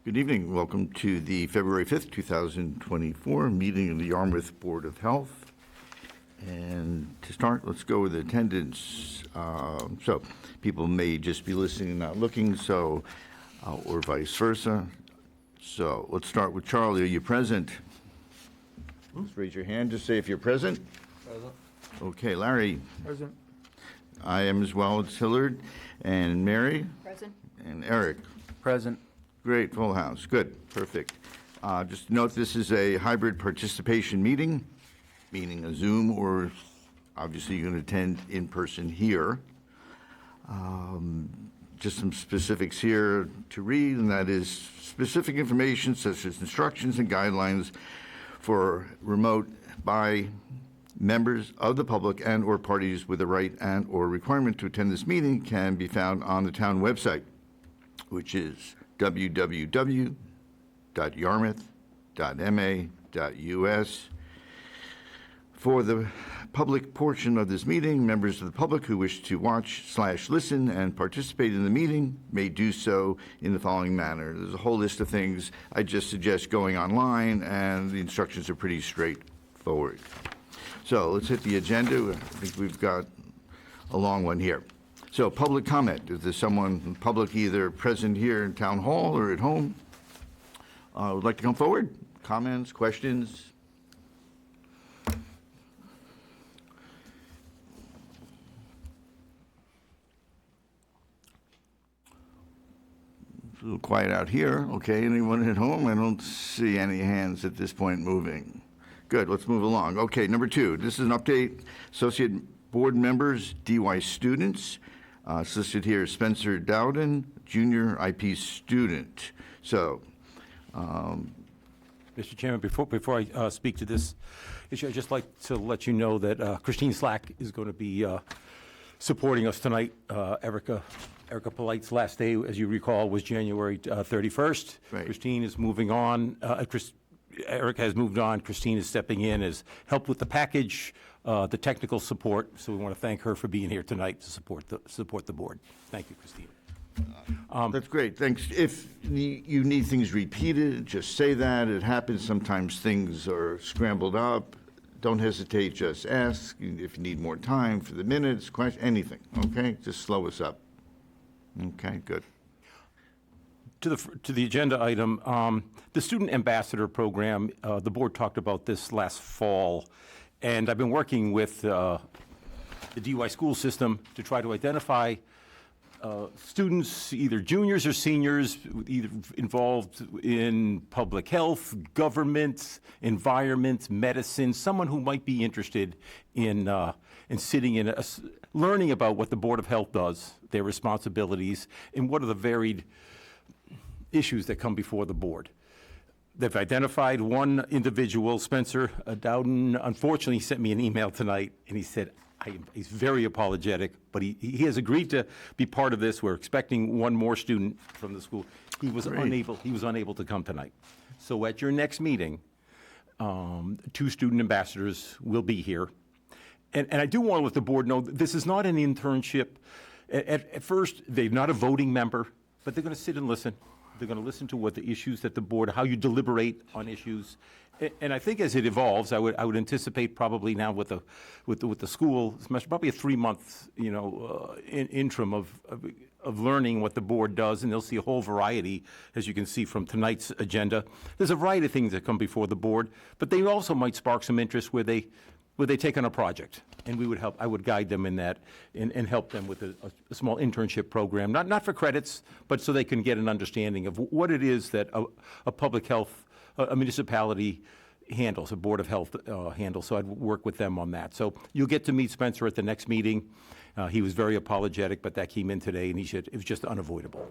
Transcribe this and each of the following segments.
Good evening. Welcome to the February 5th, 2024 meeting of the Yarmouth Board of Health. And to start, let's go with attendance. So people may just be listening and not looking, or vice versa. So let's start with Charlie. Are you present? Just raise your hand to say if you're present. Present. Okay, Larry. Present. I am as well. It's Hillard. And Mary. Present. And Eric. Present. Great, full house. Good, perfect. Just note this is a hybrid participation meeting, meaning a Zoom, or obviously you're going to attend in person here. Just some specifics here to read, and that is specific information such as instructions and guidelines for remote by members of the public and or parties with the right and or requirement to attend this meeting can be found on the town website, which is www.yarmouth.ma.us. For the public portion of this meeting, members of the public who wish to watch/listen and participate in the meeting may do so in the following manner. There's a whole list of things. I just suggest going online, and the instructions are pretty straightforward. So let's hit the agenda. I think we've got a long one here. So public comment. Is there someone in public either present here in Town Hall or at home would like to come forward? Comments, questions? It's a little quiet out here. Okay, anyone at home? I don't see any hands at this point moving. Good, let's move along. Okay, number 2. This is an update. Associate board members, DY students. Listed here, Spencer Dowden, junior IP student. So, Mr. Chairman, before I speak to this issue, I'd just like to let you know that Christine Slack is going to be supporting us tonight. Erica Polite's last day, as you recall, was January 31st. Right. Christine is moving on. Eric has moved on. Christine is stepping in as help with the package, the technical support. So we want to thank her for being here tonight to support the board. Thank you, Christine. that's great, thanks. If you need things repeated, just say that. It happens. Sometimes things are scrambled up. Don't hesitate, just ask. If you need more time for the minutes, question, anything, okay? Just slow us up. Okay, good. To the agenda item, the Student Ambassador Program, the board talked about this last fall, and I've been working with the DY school system to try to identify students, either juniors or seniors, either involved in public health, government, environment, medicine, someone who might be interested in sitting in learning about what the Board of Health does, their responsibilities, and what are the varied issues that come before the board. They've identified one individual, Spencer Dowden. Unfortunately, he sent me an email tonight, and he said he's very apologetic, but he has agreed to be part of this. We're expecting one more student from the school. He was unable to come tonight. So at your next meeting, 2 student ambassadors will be here. And I do want to let the board know that this is not an internship. At first, they're not a voting member, but they're going to sit and listen. They're going to listen to what the issues that the board, how you deliberate on issues. And I think as it evolves, I would anticipate probably now with the school, probably a 3-month, interim of learning what the board does, and they'll see a whole variety, as you can see from tonight's agenda. There's a variety of things that come before the board, but they also might spark some interest where they take on a project, and I would guide them in that and help them with a small internship program, not for credits, but so they can get an understanding of what it is that a public health, a municipality handles, a Board of Health handles. So I'd work with them on that. So you'll get to meet Spencer at the next meeting. He was very apologetic, but that came in today, and it was just unavoidable.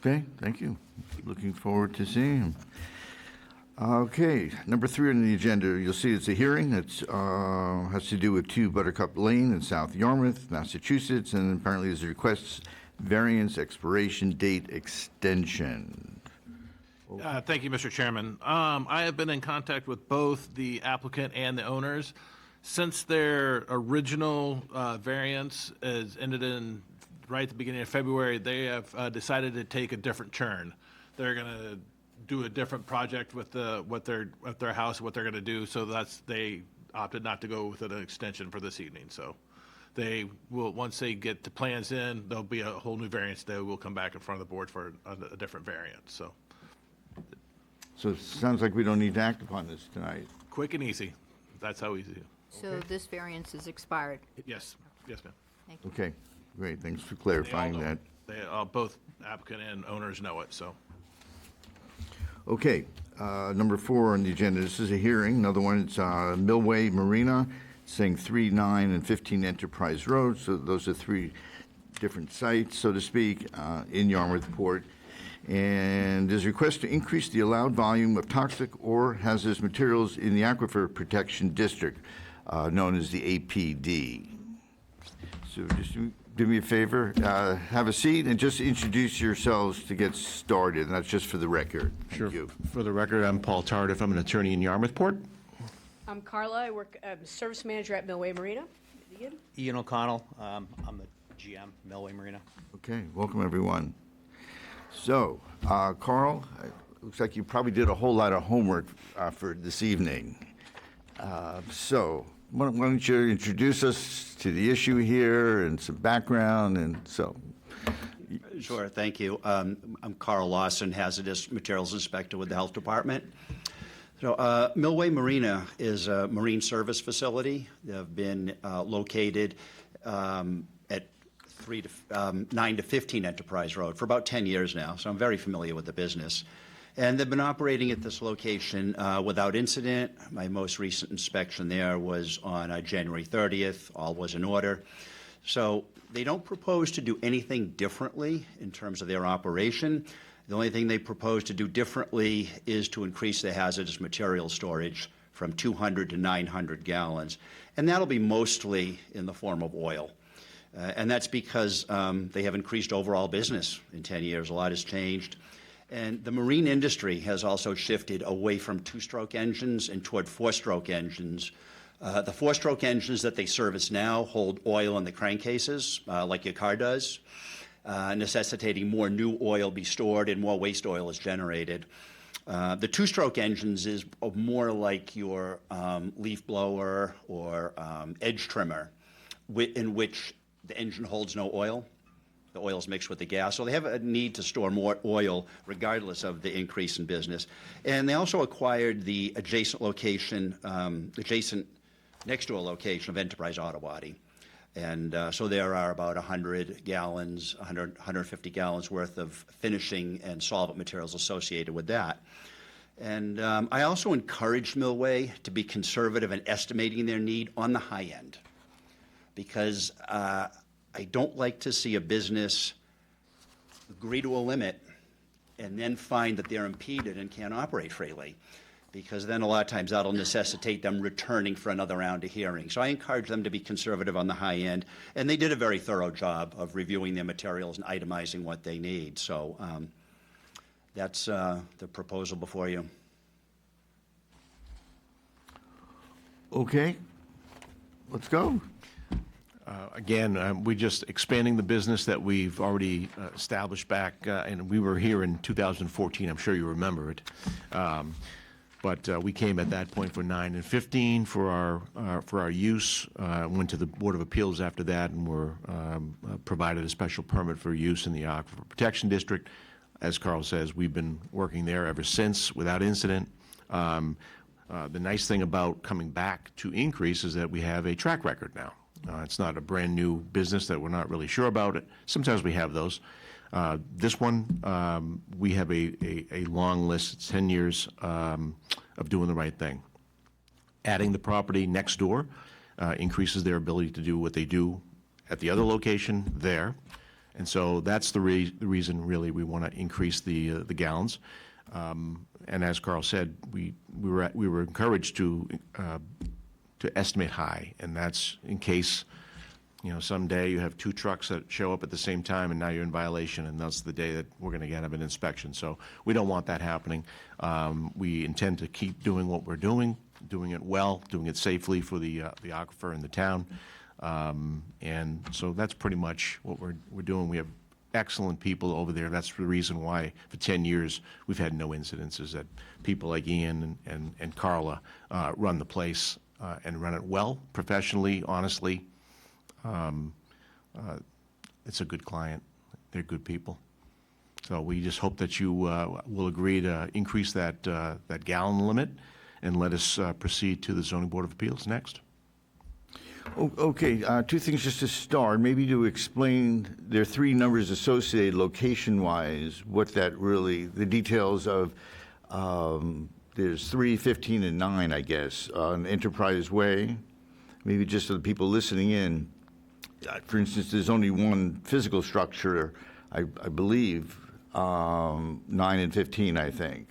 Okay, thank you. Looking forward to seeing him. Okay, number 3 on the agenda, you'll see it's a hearing that has to do with 2 Buttercup Lane in South Yarmouth, Massachusetts, and apparently there's a request variance expiration date extension. Thank you, Mr. Chairman. I have been in contact with both the applicant and the owners. Since their original variance is ended in right at the beginning of February, they have decided to take a different turn. they're going to do a different project with their house, what they're going to do. So they opted not to go with an extension for this evening. So they will, once they get the plans in, there'll be a whole new variance. They will come back in front of the board for a different variance. So So it sounds like we don't need to act upon this tonight. quick and easy. That's how easy. So this variance is expired. Yes, yes, ma'am. Thank you. Okay, great, thanks for They all clarifying know that. it. They both applicant and owners know it. So Okay, number 4 on the agenda, this is a hearing, another one, it's Millway Marina, saying 3, 9, and 15 Enterprise Road, so those are 3 different sites, so to speak, in Yarmouthport. And there's a request to increase the allowed volume of toxic or hazardous materials in the Aquifer Protection District, known as the APD. So just do me a favor, have a seat and just introduce yourselves to get started, and that's just for the record. Sure. Thank you. For the record, I'm Paul Tardif. I'm an attorney in Yarmouthport. I'm Carla. I work as service manager at Millway Marina. Ian? Ian O'Connell, I'm the GM, Millway Marina. Okay, welcome, everyone. So, Carl, it looks like you probably did a whole lot of homework for this evening. So, why don't you introduce us to the issue here and some background, and so. Sure, thank you. I'm Carl Lawson, Hazardous Materials Inspector with the Health Department. So, Millway Marina is a marine service facility. They've been located at 9 to 15 Enterprise Road for about 10 years now, so I'm very familiar with the business. And they've been operating at this location without incident. My most recent inspection there was on January 30th. All was in order. So they don't propose to do anything differently in terms of their operation. The only thing they propose to do differently is to increase the hazardous material storage from 200 to 900 gallons. And that'll be mostly in the form of oil. And that's because they have increased overall business in 10 years. A lot has changed. And the marine industry has also shifted away from 2-stroke engines and toward 4-stroke engines. The 4-stroke engines that they service now hold oil in the crankcases, like your car does, necessitating more new oil be stored and more waste oil is generated. The 2-stroke engines is more like your leaf blower or edge trimmer, in which the engine holds no oil. The oil is mixed with the gas, so they have a need to store more oil regardless of the increase in business. And they also acquired the adjacent location, next to a location of Enterprise Auto Body. And so there are about 100 gallons, 150 gallons worth of finishing and solvent materials associated with that. And I also encouraged Millway to be conservative in estimating their need on the high end, because I don't like to see a business agree to a limit and then find that they're impeded and can't operate freely, because then a lot of times that'll necessitate them returning for another round of hearings. So I encourage them to be conservative on the high end, and they did a very thorough job of reviewing their materials and itemizing what they need. So that's the proposal before you. Okay, let's go. Again, we're just expanding the business that we've already established back, and we were here in 2014. I'm sure you remember it. But we came at that point for 9 and 15 for our use. Went to the Board of Appeals after that, and were provided a special permit for use in the Aquifer Protection District. As Carl says, we've been working there ever since without incident. The nice thing about coming back to increase is that we have a track record now. It's not a brand new business that we're not really sure about it. Sometimes we have those. This one, we have a long list. It's 10 years of doing the right thing. Adding the property next door increases their ability to do what they do at the other location there. And so that's the reason, really, we want to increase the gallons. And as Carl said, we were encouraged to estimate high, and that's in case, someday you have 2 trucks that show up at the same time and now you're in violation, and that's the day that we're going to get an inspection. So we don't want that happening. We intend to keep doing what we're doing it well, doing it safely for the aquifer and the town. And so that's pretty much what we're doing. We have excellent people over there. That's the reason why for 10 years we've had no incidences, that people like Ian and Carla run the place and run it well, professionally, honestly. It's a good client. They're good people. So we just hope that you will agree to increase that gallon limit and let us proceed to the Zoning Board of Appeals next. Okay, two things just to start. Maybe to explain, there are three numbers associated location-wise, what that really, the details of, there's 3, 15, and 9, I guess, on Enterprise Way. Maybe just so the people listening in, for instance, there's only one physical structure, I believe, 9 and 15, I think.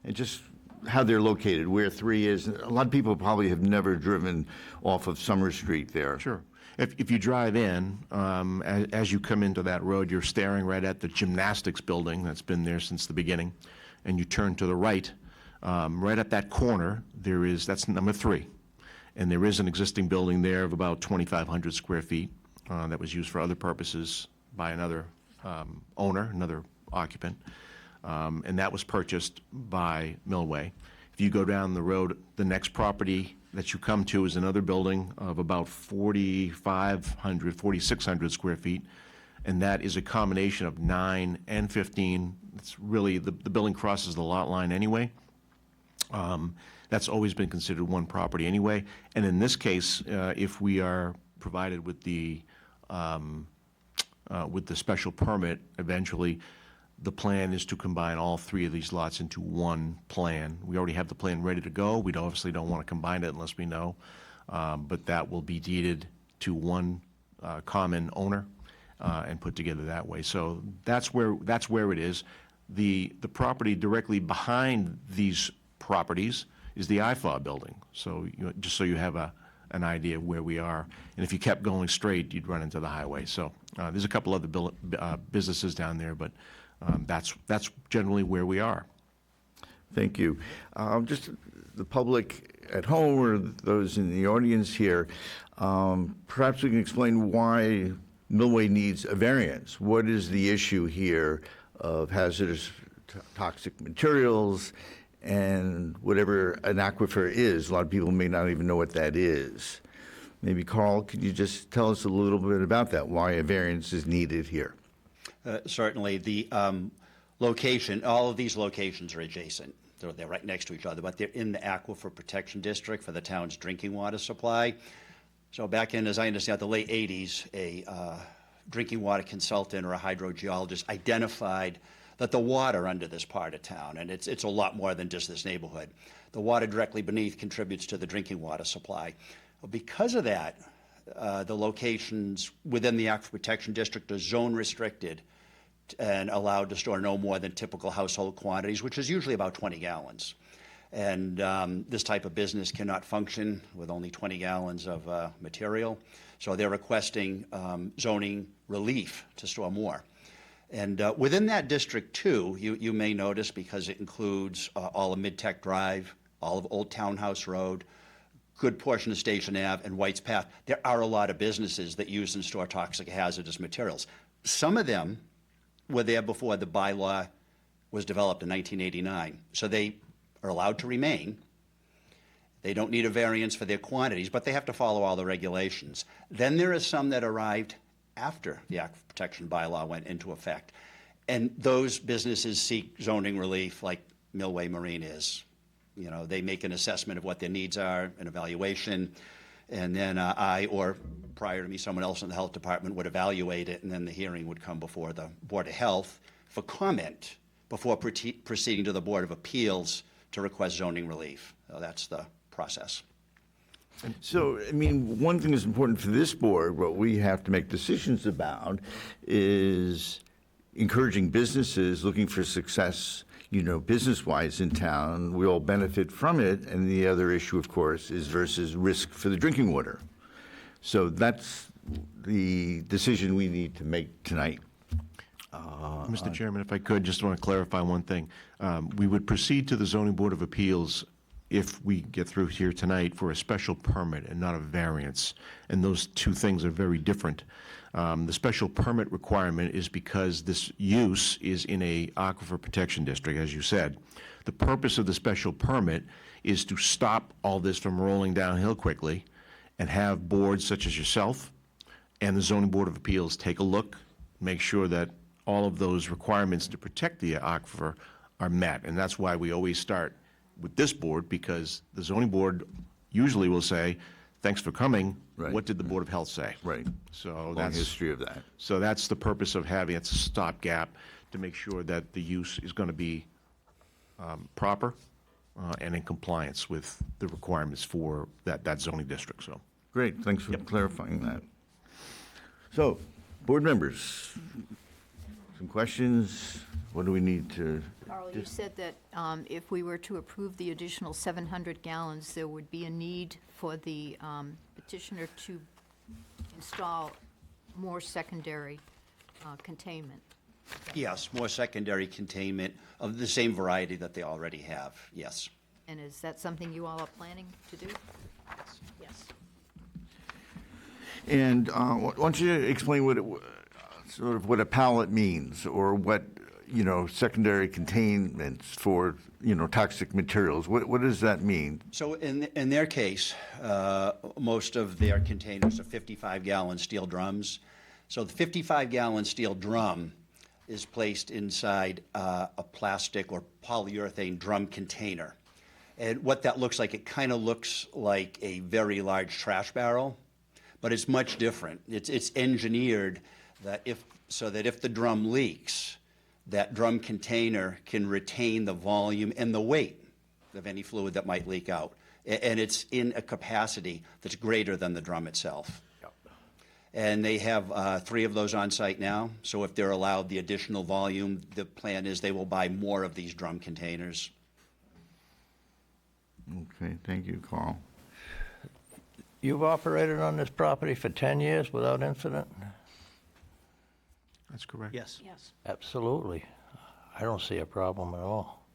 And just how they're located, where 3 is. A lot of people probably have never driven off of Summer Street there. Sure. If you drive in, as you come into that road, you're staring right at the gymnastics building that's been there since the beginning, and you turn to the right. Right at that corner, that's number 3. And there is an existing building there of about 2,500 square feet that was used for other purposes by another owner, another occupant. And that was purchased by Millway. If you go down the road, the next property that you come to is another building of about 4,500, 4,600 square feet, and that is a combination of 9 and 15. It's really, the building crosses the lot line anyway. That's always been considered one property anyway. And in this case, if we are provided with the special permit eventually, the plan is to combine all 3 of these lots into one plan. We already have the plan ready to go. We obviously don't want to combine it unless we know, but that will be deeded to one common owner and put together that way. So that's where it is. The property directly behind these properties is the IFAW building. So just so you have an idea of where we are. And if you kept going straight, you'd run into the highway. So there's a couple other businesses down there, but that's generally where we are. Thank you. Just the public at home or those in the audience here, perhaps we can explain why Millway needs a variance. What is the issue here of hazardous toxic materials and whatever an aquifer is? A lot of people may not even know what that is. Maybe, Carl, could you just tell us a little bit about that, why a variance is needed here? Certainly. The location, all of these locations are adjacent. They're right next to each other, but they're in the Aquifer Protection District for the town's drinking water supply. So back in, as I understand, the late 80s, a drinking water consultant or a hydrogeologist identified that the water under this part of town, and it's a lot more than just this neighborhood, the water directly beneath contributes to the drinking water supply. Well, because of that, the locations within the Aquifer Protection District are zone restricted and allowed to store no more than typical household quantities, which is usually about 20 gallons. And this type of business cannot function with only 20 gallons of material. So they're requesting zoning relief to store more. And within that district, too, you may notice, because it includes all of Mid-Tech Drive, all of Old Townhouse Road, good portion of Station Ave, and White's Path, there are a lot of businesses that use and store toxic hazardous materials. Some of them were there before the bylaw was developed in 1989. So they are allowed to remain. They don't need a variance for their quantities, but they have to follow all the regulations. Then there are some that arrived after the Aquifer Protection Bylaw went into effect. And those businesses seek zoning relief like Millway Marine is. You know, they make an assessment of what their needs are, an evaluation, and then I, or prior to me, someone else in the health department would evaluate it, and then the hearing would come before the Board of Health for comment before proceeding to the Board of Appeals to request zoning relief. So that's the process. So, I mean, one thing that's important for this board, what we have to make decisions about, is encouraging businesses looking for success, you know, business-wise in town. We all benefit from it. And the other issue, of course, is versus risk for the drinking water. So that's the decision we need to make tonight. Mr. Chairman, if I could, just want to clarify one thing. We would proceed to the Zoning Board of Appeals if we get through here tonight, for a special permit and not a variance. And those two things are very different. The special permit requirement is because this use is in a aquifer protection district, as you said. The purpose of the special permit is to stop all this from rolling downhill quickly and have boards such as yourself and the Zoning Board of Appeals take a look, make sure that all of those requirements to protect the aquifer are met. And that's why we always start with this board, because the zoning board usually will say, thanks for coming. Right. What did the Board of Health say? Right. So Long that's, history of that. so that's the purpose of having, it's a stopgap to make sure that the use is going to be proper and in compliance with the requirements for that zoning district, so. Great, thanks for clarifying that. So, board members, some questions? What do we need to? Carl, you said that if we were to approve the additional 700 gallons, there would be a need for the petitioner to install more secondary containment. Yes, more secondary containment of the same variety that they already have, yes. And is that something you all are planning to do? Yes. And why don't you explain what sort of what a pallet means, or what, secondary containments for, toxic materials? What does that mean? So in their case, most of their containers are 55-gallon steel drums. So the 55-gallon steel drum is placed inside a plastic or polyurethane drum container. And what that looks like, it kind of looks like a very large trash barrel, but it's much different. It's engineered so that if the drum leaks, that drum container can retain the volume and the weight of any fluid that might leak out. And it's in a capacity that's greater than the drum itself. And they have 3 of those on site now. So if they're allowed the additional volume, the plan is they will buy more of these drum containers. Okay, thank you, Carl. You've operated on this property for 10 years without incident? That's correct. Yes. Yes. Absolutely. I don't see a problem at all.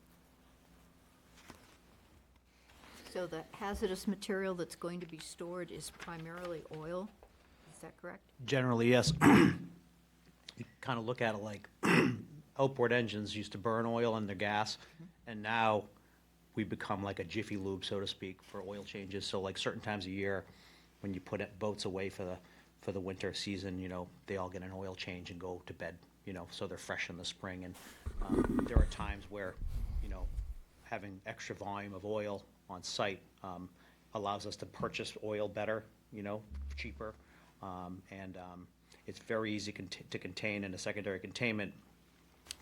So the hazardous material that's going to be stored is primarily oil? Is that correct? Generally, yes. You kind of look at it like outboard engines used to burn oil and their gas, and now we become like a Jiffy Lube, so to speak, for oil changes. So like certain times a year, when you put boats away for the winter season, they all get an oil change and go to bed, so they're fresh in the spring. And there are times where, having extra volume of oil on site allows us to purchase oil better, cheaper. And it's very easy to contain in a secondary containment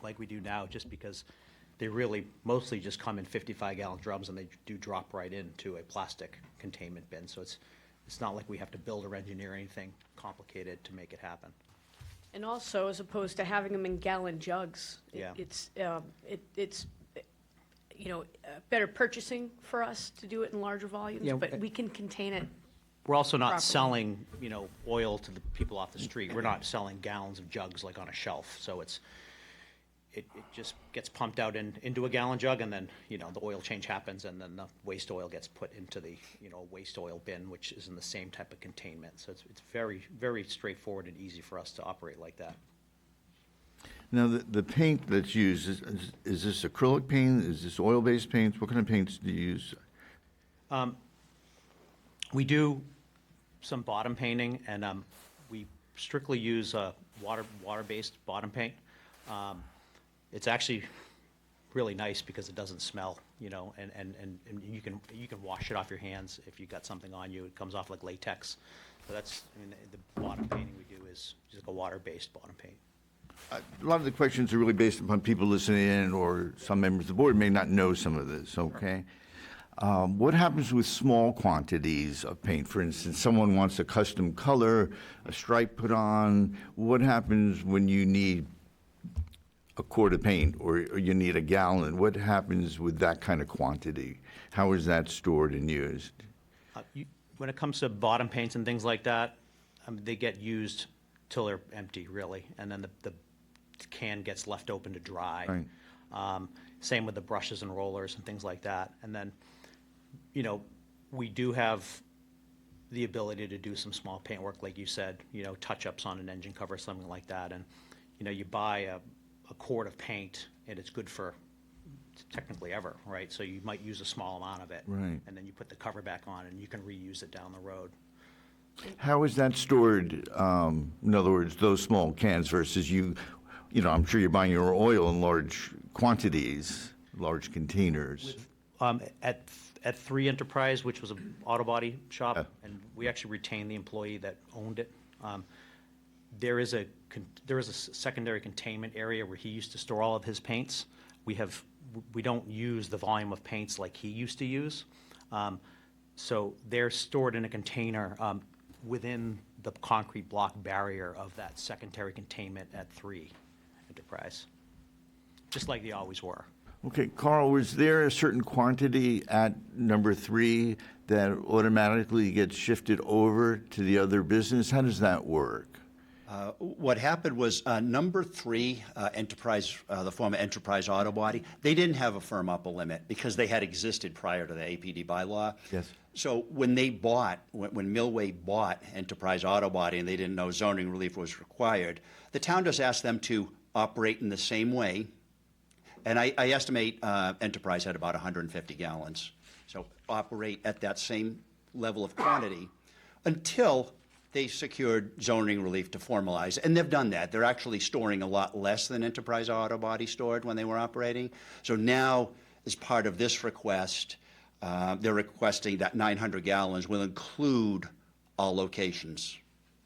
like we do now, just because they really mostly just come in 55-gallon drums, and they do drop right into a plastic containment bin. So it's not like we have to build or engineer anything complicated to make it happen. And also, as opposed to having them in gallon jugs, Yeah. it's better purchasing for us to do it in larger volumes, Yeah, but we can contain it. We're also not Properly. selling, oil to the people off the street. We're not selling gallons of jugs like on a shelf. So it just gets pumped out into a gallon jug, and then, the oil change happens, and then the waste oil gets put into the, waste oil bin, which is in the same type of containment. So it's very, very straightforward and easy for us to operate like that. Now, the paint that's used, is this acrylic paint? Is this oil-based paints? What kind of paints do you use? We do some bottom painting, and we strictly use water-based bottom paint. It's actually really nice because it doesn't smell, and you can wash it off your hands if you got something on you. It comes off like latex. So the bottom painting we do is just a water-based bottom paint. A lot of the questions are really based upon people listening in, or some members of the board may not know some of this, okay? What happens with small quantities of paint? For instance, someone wants a custom color, a stripe put on. What happens when you need a quart of paint, or you need a gallon? What happens with that kind of quantity? How is that stored and used? When it comes to bottom paints and things like that, they get used till they're empty, really, and then the can gets left open to dry. Right. Same with the brushes and rollers and things like that. And then you know, we do have the ability to do some small paint work, like you said, you know, touch-ups on an engine cover, something like that. And, you know, you buy a quart of paint, and it's good for technically ever, right? So you might use a small amount of it. Right. And then you put the cover back on, and you can reuse it down the road. How is that stored? In other words, those small cans versus you know, I'm sure you're buying your oil in large quantities, large containers. At 3 Enterprise, which was an auto body shop, and we actually retained the employee that owned it. There is a secondary containment area where he used to store all of his paints. We don't use the volume of paints like he used to use. So they're stored in a container within the concrete block barrier of that secondary containment at 3 Enterprise, just like they always were. Okay, Carl, was there a certain quantity at number 3 that automatically gets shifted over to the other business? How does that work? What happened was number 3, Enterprise, the former Enterprise Auto Body, they didn't have a firm upper limit because they had existed prior to the APD bylaw. Yes. So when they bought, when Millway bought Enterprise Auto Body and they didn't know zoning relief was required, the town just asked them to operate in the same way. And I estimate Enterprise had about 150 gallons. So operate at that same level of quantity until they secured zoning relief to formalize. And they've done that. They're actually storing a lot less than Enterprise Auto Body stored when they were operating. So now, as part of this request, they're requesting that 900 gallons will include all locations,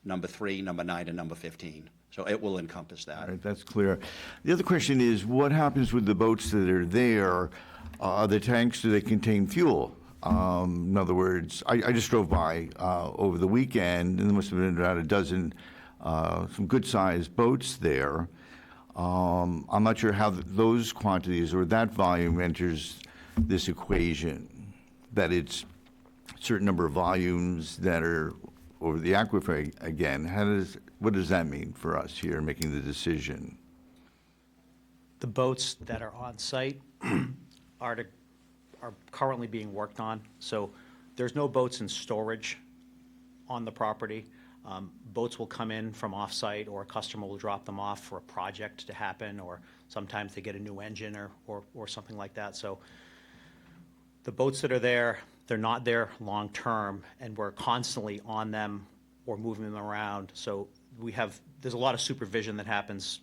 number 3, number 9, and number 15. So it will encompass that. All right, that's clear. The other question is, what happens with the boats that are there? The tanks, do they contain fuel? In other words, I just drove by over the weekend, and there must have been about a dozen, some good-sized boats there. I'm not sure how those quantities or that volume enters this equation, that it's a certain number of volumes that are over the aquifer again. What does that mean for us here making the decision? The boats that are on site are currently being worked on. So there's no boats in storage on the property. Boats will come in from off-site, or a customer will drop them off for a project to happen, or sometimes they get a new engine or something like that. So the boats that are there, they're not there long-term, and we're constantly on them or moving them around. So there's a lot of supervision that happens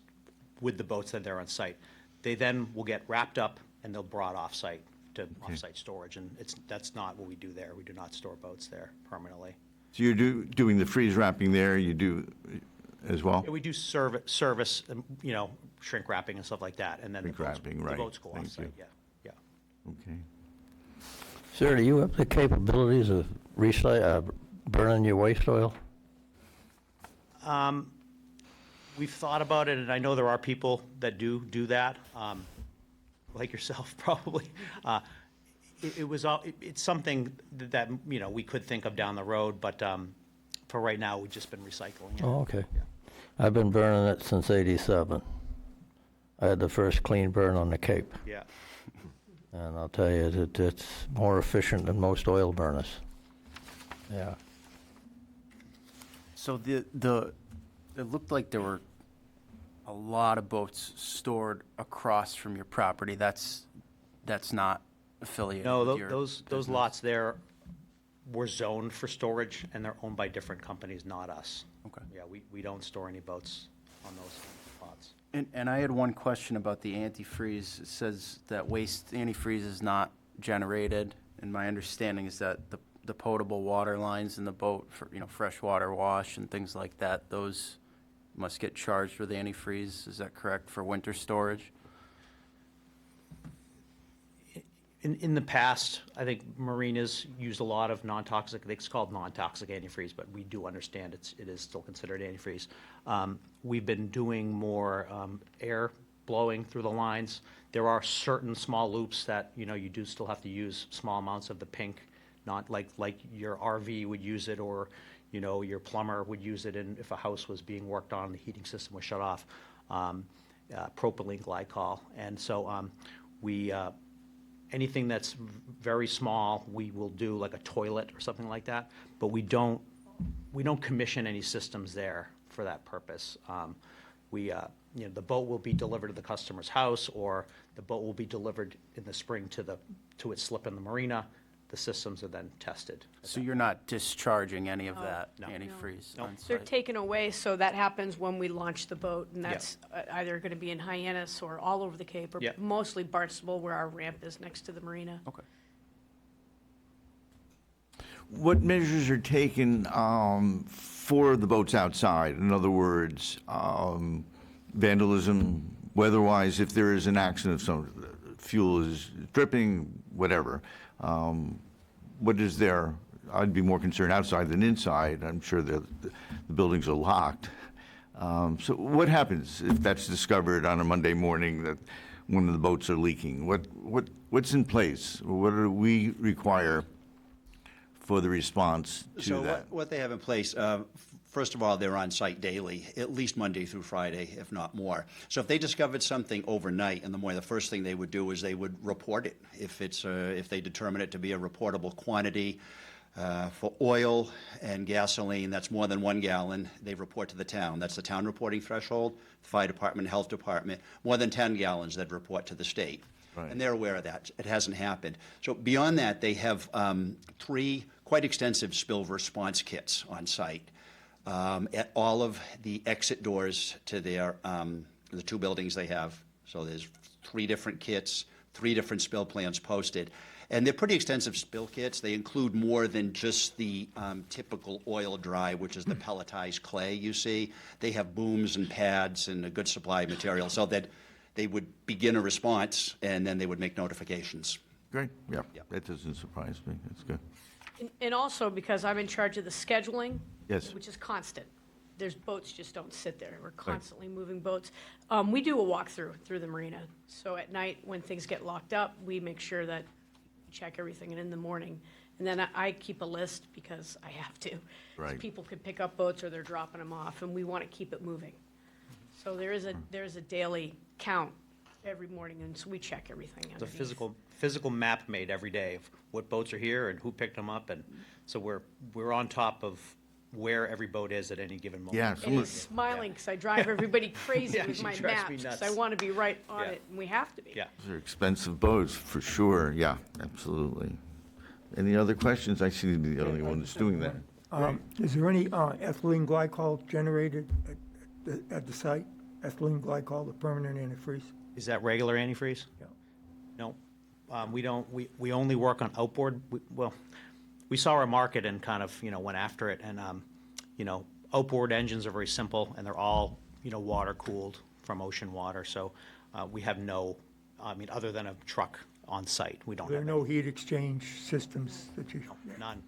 with the boats that are on site. They then will get wrapped up and they'll brought off-site to off-site storage, and that's not what we do there. We do not store boats there permanently. So you're doing the freeze wrapping there, you do as well? Yeah, we do service, you know, shrink wrapping and stuff like that, and then Shrink wrapping, right. the boats go Thank off-site, you. yeah. Okay. Sir, do you have the capabilities of burning your waste oil? We've thought about it, and I know there are people that do that, like yourself, probably. It's something that, you know, we could think of down the road, but for right now, we've just been recycling it. Oh, okay. I've been burning it since '87. I had the first clean burn on the Cape, Yeah. and I'll tell you, it's more efficient than most oil burners. Yeah. So it looked like there were a lot of boats stored across from your property. That's not affiliated No, with your those business. lots there were zoned for storage, and they're owned by different companies, not us. Okay. Yeah, we don't store any boats on those lots. And I had one question about the antifreeze. It says that waste antifreeze is not generated, and my understanding is that the potable water lines in the boat for, you know, freshwater wash and things like that, those must get charged with antifreeze. Is that correct for winter storage? In the past, I think marinas used a lot of non-toxic, it's called non-toxic antifreeze, but we do understand it is still considered antifreeze. We've been doing more air blowing through the lines. There are certain small loops that, you know, you do still have to use small amounts of the pink, not like your RV would use it, or, you know, your plumber would use it, and if a house was being worked on, the heating system was shut off, propylene glycol. And so Anything that's very small, we will do like a toilet or something like that, but we don't commission any systems there for that purpose. The boat will be delivered to the customer's house, or the boat will be delivered in the spring to its slip in the marina. The systems are then tested. So you're not discharging any of that no. antifreeze No. on They're site? taken away, so that happens when we launch the boat, and that's either going to be in Hyannis or all over the Cape, or Yeah. mostly Barnstable, where our ramp is next to the marina. Okay. What measures are taken for the boats outside? In other words, vandalism, weather-wise, if there is an accident, if some fuel is dripping, whatever. What is there? I'd be more concerned outside than inside. I'm sure the buildings are locked. So what happens if that's discovered on a Monday morning that one of the boats are leaking? What's in place? What do we require for the response to So that? what they have in place, first of all, they're on site daily, at least Monday through Friday, if not more. So if they discovered something overnight in the morning, the first thing they would do is they would report it. If they determine it to be a reportable quantity for oil and gasoline, that's more than 1 gallon, they report to the town. That's the town reporting threshold. The fire department, health department, more than 10 gallons, they'd report to the state. Right. And they're aware of that. It hasn't happened. So beyond that, they have 3 quite extensive spill response kits on site at all of the exit doors to their the 2 buildings they have. So there's 3 different kits, 3 different spill plans posted. And they're pretty extensive spill kits. They include more than just the typical oil dry, which is the pelletized clay you see. They have booms and pads and a good supply of material so that they would begin a response, and then they would make notifications. Great, yeah, Yep. that doesn't surprise me, that's good. And also, because I'm in charge of the scheduling. Yes. Which is constant. There's boats just don't sit there. We're constantly moving boats. We do a walkthrough through the marina. So at night, when things get locked up, we make sure that we check everything, and in the morning. And then I keep a list because I have to. Right. People can pick up boats or they're dropping them off, and we want to keep it moving. So there is a daily count every morning, and so we check everything It's a underneath. physical map made every day of what boats are here and who picked them up, and so we're on top of where every boat is at any given moment. Yeah, And he's smiling because I drive everybody crazy Yeah, with she my drives me maps, because nuts. I want to be right on Yeah. it, and we have to be. Yeah. Those are expensive boats, for sure, yeah, absolutely. Any other questions? I seem to be the only one that's doing that. Is there any ethylene glycol generated at the site? Ethylene glycol, the permanent antifreeze? Is that regular antifreeze? Yeah. No, we don't, we only work on outboard, we saw our market and kind of, went after it, and, outboard engines are very simple, and they're all, water cooled from ocean water, so, we have no, other than a truck on site, we don't There are have no heat exchange systems that you? none,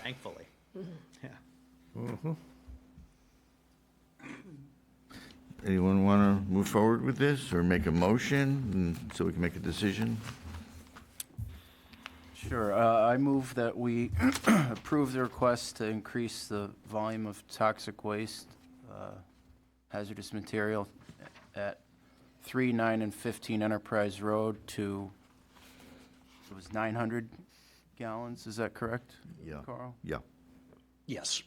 thankfully. Yeah. Anyone want to move forward with this, or make a motion, and so we can make a decision? Sure. I move that we approve the request to increase the volume of toxic waste, hazardous material at 3, 9, and 15 Enterprise Road to, it was 900 gallons, is that correct? Yeah. Carl? Yeah, Yes.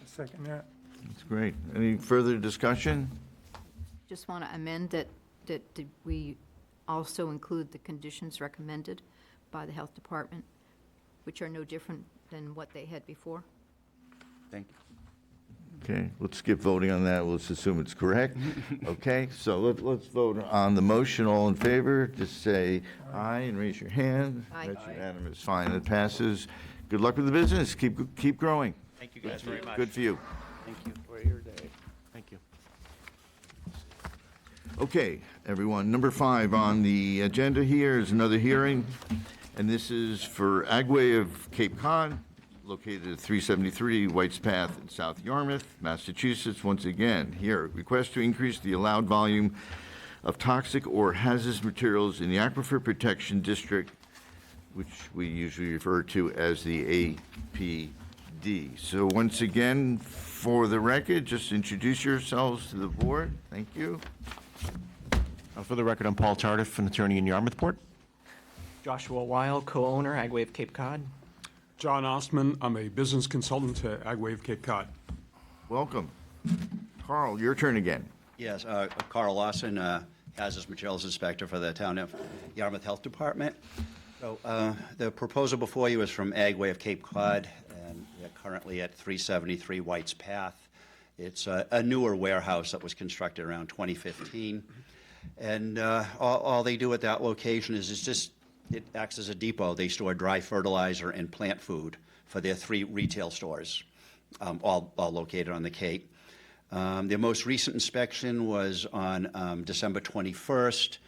Second that. that's great. Any further discussion? Just want to amend that we also include the conditions recommended by the Health Department, which are no different than what they had before. Thank you. Okay, let's skip voting on that, let's assume it's correct. Okay, so let's vote on the motion, all in favor, just say aye and raise your hand. Aye. That's unanimous, fine, it passes. Good luck with the business, keep growing. Thank you guys very much. Good for you. Thank you. Thank you. Okay, everyone, number 5 on the agenda here is another hearing, and this is for Agway of Cape Cod, located at 373 White's Path in South Yarmouth, Massachusetts. Once again, here, request to increase the allowed volume of toxic or hazardous materials in the Aquifer Protection District, which we usually refer to as the APD. So once again, for the record, just introduce yourselves to the board. Thank you. For the record, I'm Paul Tardif, an attorney in Yarmouthport. Joshua Weil, co-owner, AgWave Cape Cod. John Ostman, I'm a business consultant at AgWave Cape Cod. Welcome. Carl, your turn again. Yes, Carl Lawson, Hazardous Materials Inspector for the Town of Yarmouth Health Department. So the proposal before you is from Agway of Cape Cod, and they're currently at 373 White's Path. It's a newer warehouse that was constructed around 2015. And all they do at that location is it acts as a depot. They store dry fertilizer and plant food for their 3 retail stores, all located on the Cape. Their most recent inspection was on December 21st.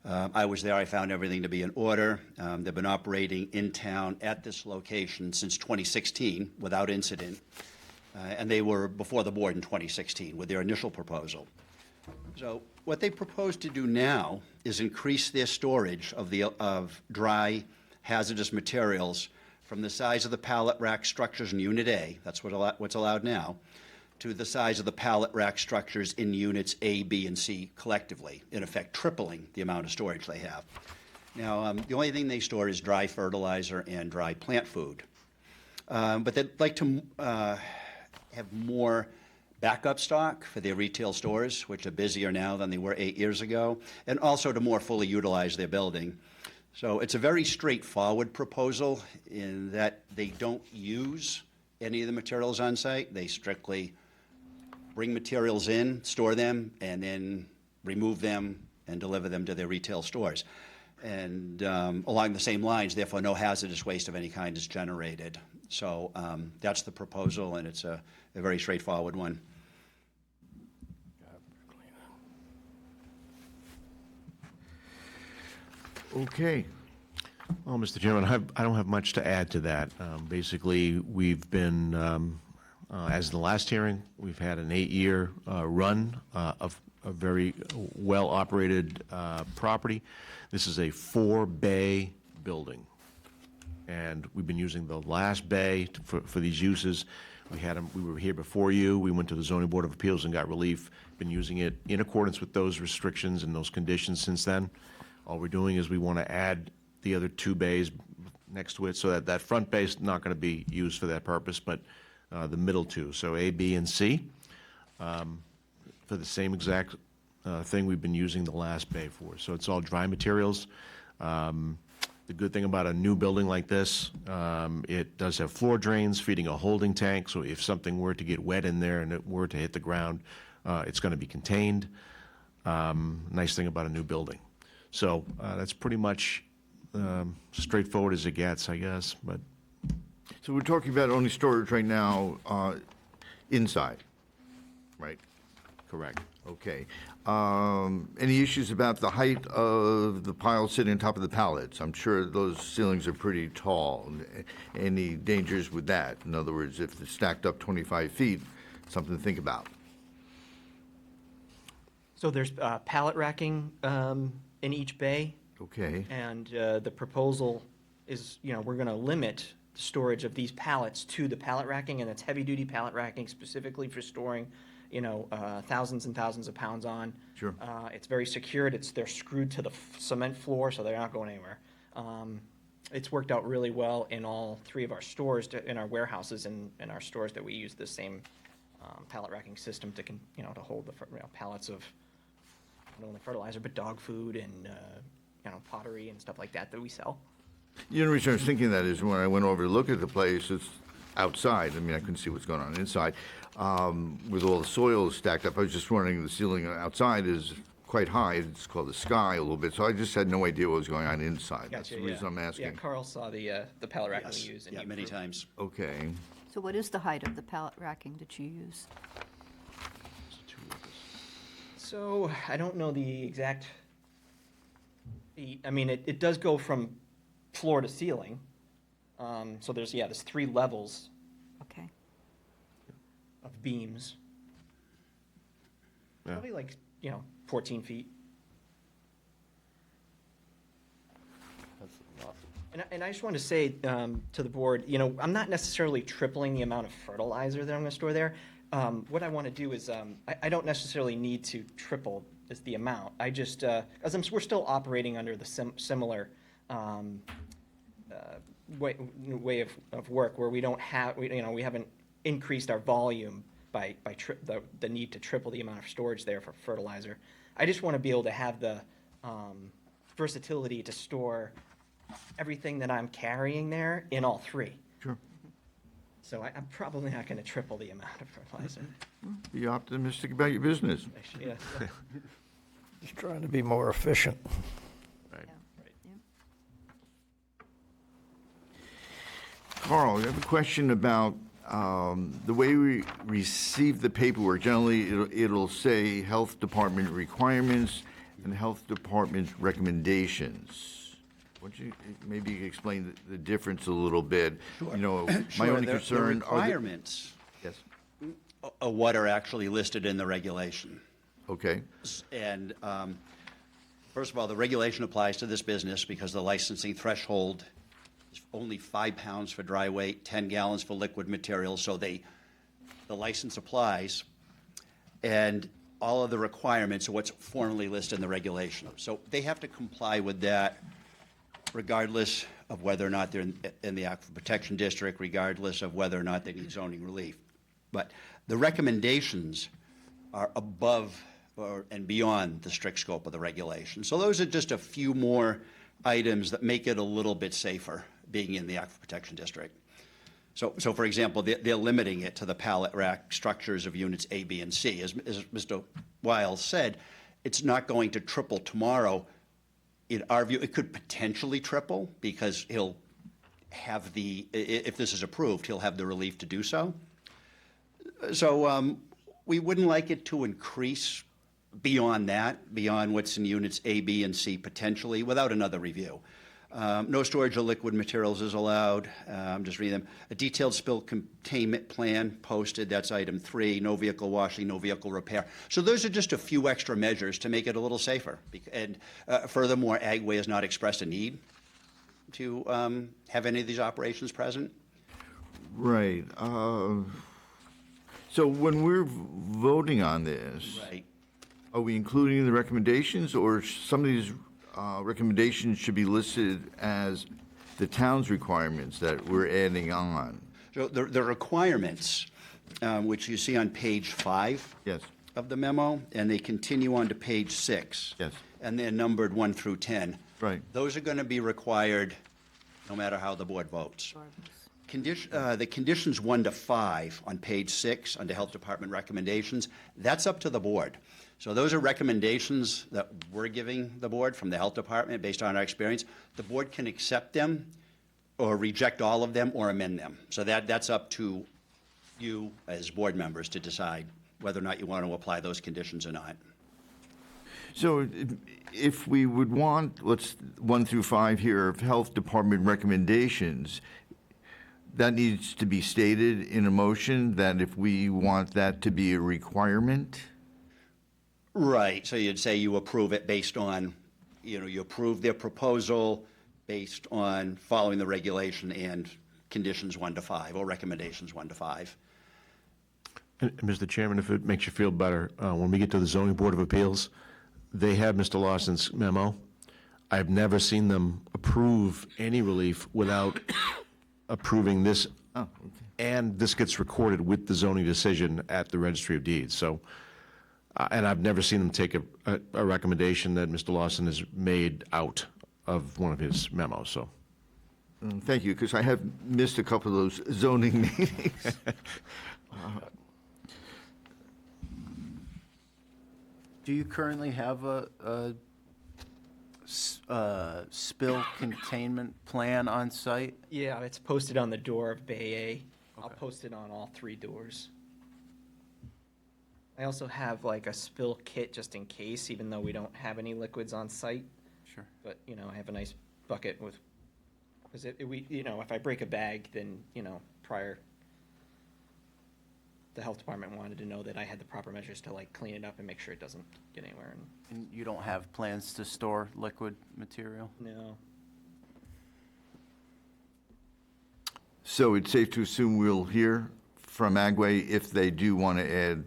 I was there. I found everything to be in order. They've been operating in town at this location since 2016 without incident. And they were before the board in 2016 with their initial proposal. So what they propose to do now is increase their storage of dry hazardous materials from the size of the pallet rack structures in Unit A, that's what's allowed now, to the size of the pallet rack structures in Units A, B, and C collectively, in effect tripling the amount of storage they have. Now, the only thing they store is dry fertilizer and dry plant food. But they'd like to have more backup stock for their retail stores, which are busier now than they were 8 years ago, and also to more fully utilize their building. So it's a very straightforward proposal in that they don't use any of the materials on site. They strictly bring materials in, store them, and then remove them and deliver them to their retail stores. And along the same lines, therefore, no hazardous waste of any kind is generated. So that's the proposal, and it's a very straightforward one. Okay. Well, Mr. Chairman, I don't have much to add to that. Basically, we've been, as in the last hearing, we've had an 8-year run of a very well-operated property. This is a 4-bay building, and we've been using the last bay for these uses. We were here before you. We went to the Zoning Board of Appeals and got relief. Been using it in accordance with those restrictions and those conditions since then. All we're doing is we want to add the other 2 bays next to it, so that front bay is not going to be used for that purpose, but the middle 2, so A, B, and C, for the same exact thing we've been using the last bay for. So it's all dry materials. The good thing about a new building like this, it does have floor drains feeding a holding tank, so if something were to get wet in there and it were to hit the ground, it's going to be contained. Nice thing about a new building. So that's pretty much straightforward as it gets, I guess. But So we're talking about only storage right now inside, right? correct. Okay. Any issues about the height of the pile sitting on top of the pallets? I'm sure those ceilings are pretty tall. Any dangers with that? In other words, if they're stacked up 25 feet, something to think about. So there's pallet racking in each bay, Okay. and the proposal is, we're going to limit the storage of these pallets to the pallet racking, and it's heavy-duty pallet racking specifically for storing, thousands and thousands of pounds on. Sure. It's very secured. They're screwed to the cement floor, so they're not going anywhere. It's worked out really well in all 3 of our stores, in our warehouses and in our stores, that we use the same pallet racking system to hold the pallets of not only fertilizer but dog food and pottery and stuff like that we sell. The only reason I was thinking that is when I went over to look at the place, it's outside. I mean, I couldn't see what's going on inside. With all the soil stacked up, I was just wondering, the ceiling outside is quite high. It's called the sky a little bit, so I just had no idea what was going on inside. That's Gotcha, the reason I'm asking. Yeah, Carl saw the pallet racking Yes, we use. And yeah, he many approved. times. Okay. So what is the height of the pallet racking that you use? So I don't know the exact feet. I mean, it does go from floor to ceiling. So there's 3 levels Okay. of beams. Yeah. Probably 14 feet. And I just wanted to say to the board, I'm not necessarily tripling the amount of fertilizer that I'm going to store there. What I want to do is, I don't necessarily need to triple the amount. I just, we're still operating under the similar way of work where we don't have, we haven't increased our volume by the need to triple the amount of storage there for fertilizer. I just want to be able to have the versatility to store everything that I'm carrying there in all three. Sure. So I'm probably not going to triple the amount of fertilizer. Be optimistic about your business. Yeah. Just trying to be more efficient. Yeah. Carl, I have a question about the way we receive the paperwork. Generally, it'll say Health Department requirements and Health Department's recommendations. Would you maybe explain the difference a little bit? You know, my Sure, only the concern requirements Yes. are what are actually listed in the regulation. Okay. And first of all, the regulation applies to this business because the licensing threshold is only 5 pounds for dry weight, 10 gallons for liquid materials, so the license applies, and all of the requirements are what's formally listed in the regulation. So they have to comply with that regardless of whether or not they're in the Aquifer Protection District, regardless of whether or not they need zoning relief. But the recommendations are above and beyond the strict scope of the regulation. So those are just a few more items that make it a little bit safer being in the Aquifer Protection District. So for example, they're limiting it to the pallet rack structures of units A, B, and C. As Mr. Wiles said, it's not going to triple tomorrow. In our view, it could potentially triple because he'll have if this is approved, he'll have the relief to do so. So we wouldn't like it to increase beyond that, beyond what's in units A, B, and C potentially, without another review. No storage of liquid materials is allowed. I'm just reading them. A detailed spill containment plan posted, that's item 3. No vehicle washing, no vehicle repair. So those are just a few extra measures to make it a little safer. And furthermore, Agway has not expressed a need to have any of these operations present. Right. So when we're voting on this, Right. are we including the recommendations, or some of these recommendations should be listed as the town's requirements that we're adding on? So the requirements, which you see on page 5 Yes. of the memo, and they continue on to page 6. Yes. And they're numbered 1 through 10. Right. Those are going to be required no matter how the board votes. The conditions 1 to 5 on page 6 under Health Department recommendations, that's up to the board. So those are recommendations that we're giving the board from the Health Department based on our experience. The board can accept them or reject all of them or amend them. So that's up to you as board members to decide whether or not you want to apply those conditions or not. So if we would want, 1 through 5 here of Health Department recommendations, that needs to be stated in a motion that if we want that to be a requirement? Right, so you'd say you approve it based on, you approve their proposal based on following the regulation and conditions 1 to 5, or recommendations 1 to 5. And, Mr. Chairman, if it makes you feel better, when we get to the Zoning Board of Appeals, they have Mr. Lawson's memo. I've never seen them approve any relief without approving this. Oh, okay. And this gets recorded with the zoning decision at the Registry of Deeds. So, and I've never seen them take a recommendation that Mr. Lawson has made out of one of his memos, so. Thank you, because I have missed a couple of those zoning meetings. Do you currently have a spill containment plan on site? Yeah, it's posted on the door of Bay A. I'll post it on all 3 doors. I also have like a spill kit just in case, even though we don't have any liquids on site. Sure. But, I have a nice bucket with, because if I break a bag, then, prior, the health department wanted to know that I had the proper measures to like clean it up and make sure it doesn't get anywhere. And you don't have plans to store liquid material? No. So it's safe to assume we'll hear from Agway if they do want to add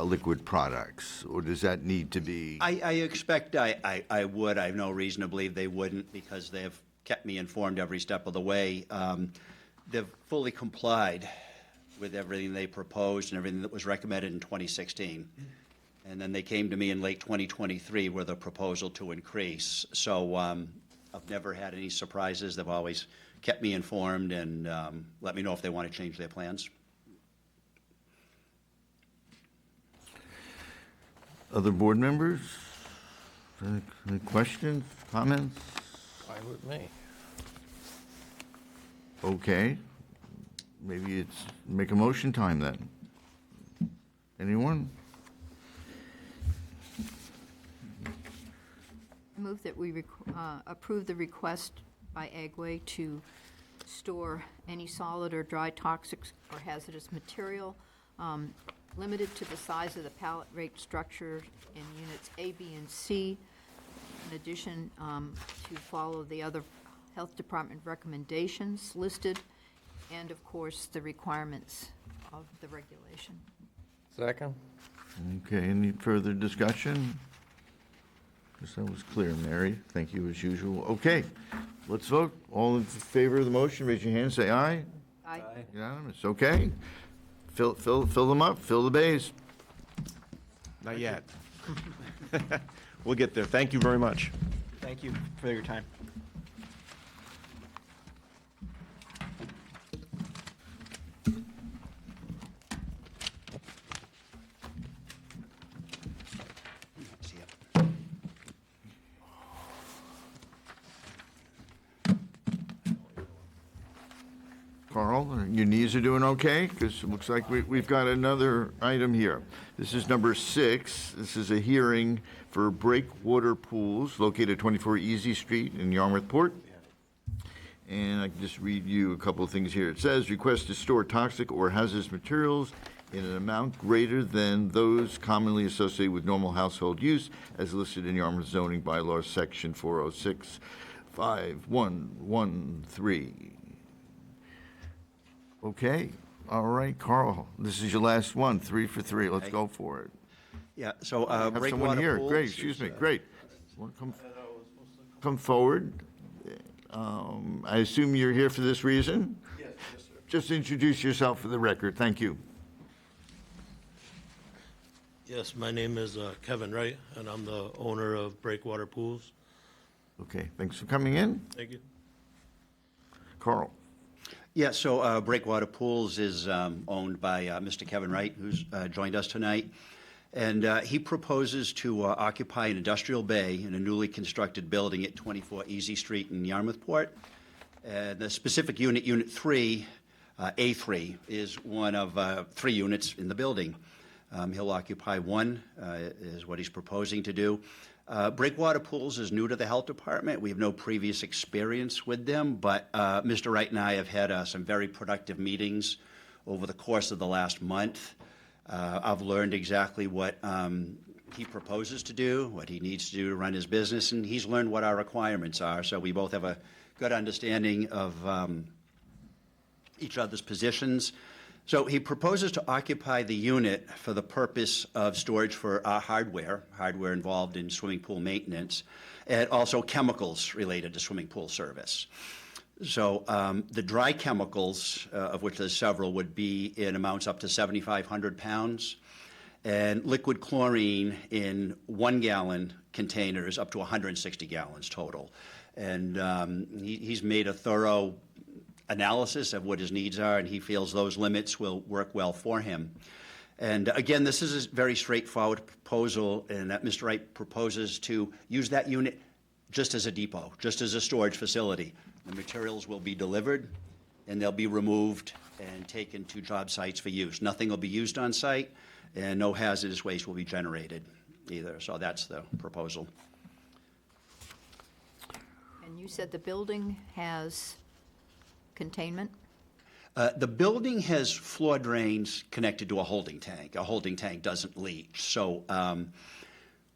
liquid products? Or does that need to be? I expect I would. I have no reason to believe they wouldn't, because they have kept me informed every step of the way. They've fully complied with everything they proposed and everything that was recommended in 2016. And then they came to me in late 2023 with a proposal to increase. So I've never had any surprises. They've always kept me informed and let me know if they want to change their plans. Other board members? Any questions, comments? Fine with me. Okay. Maybe it's make a motion time then. Anyone? I move that we approve the request by Agway to store any solid or dry toxic or hazardous material limited to the size of the pallet rate structure in units A, B, and C. In addition, to follow the other Health Department recommendations listed, and of course, the requirements of the regulation. Second? Okay, any further discussion? Guess that was clear, Mary. Thank you as usual. Okay, let's vote. All in favor of the motion, raise your hand, say aye. Aye. Unanimous, okay. Fill them up, fill the bays. Not yet. We'll get there. Thank you very much. Thank you for your time. See ya. Carl, your knees are doing okay? Because it looks like we've got another item here. This is number 6. This is a hearing for Breakwater Pools located at 24 Easy Street in Yarmouthport. And I can just read you a couple of things here. It says, request to store toxic or hazardous materials in an amount greater than those commonly associated with normal household use as listed in Yarmouth zoning bylaws, section 406-5113. Okay, all right, Carl, this is your last one, 3 for 3. Let's go for it. Yeah, so Have someone Breakwater here. Pools Great, is, excuse me, great. Want to come forward? I assume you're here for this reason? Yes, sir. Just introduce yourself for the record. Thank you. Yes, my name is Kevin Wright, and I'm the owner of Breakwater Pools. Okay, thanks for coming in. Thank you. Carl. Yeah, so Breakwater Pools is owned by Mr. Kevin Wright, who's joined us tonight. And he proposes to occupy an industrial bay in a newly constructed building at 24 Easy Street in Yarmouthport. The specific unit, Unit 3, A3, is one of 3 units in the building. He'll occupy one, is what he's proposing to do. Breakwater Pools is new to the Health Department. We have no previous experience with them, but Mr. Wright and I have had some very productive meetings over the course of the last month. I've learned exactly what he proposes to do, what he needs to do to run his business, and he's learned what our requirements are. So we both have a good understanding of each other's positions. So he proposes to occupy the unit for the purpose of storage for our hardware involved in swimming pool maintenance, and also chemicals related to swimming pool service. So the dry chemicals, of which there's several, would be in amounts up to 7,500 pounds, and liquid chlorine in 1-gallon containers up to 160 gallons total. And he's made a thorough analysis of what his needs are, and he feels those limits will work well for him. And again, this is a very straightforward proposal, and that Mr. Wright proposes to use that unit just as a depot, just as a storage facility. The materials will be delivered, and they'll be removed and taken to job sites for use. Nothing will be used on site, and no hazardous waste will be generated either. So that's the proposal. And you said the building has containment? The building has floor drains connected to a holding tank. A holding tank doesn't leach. So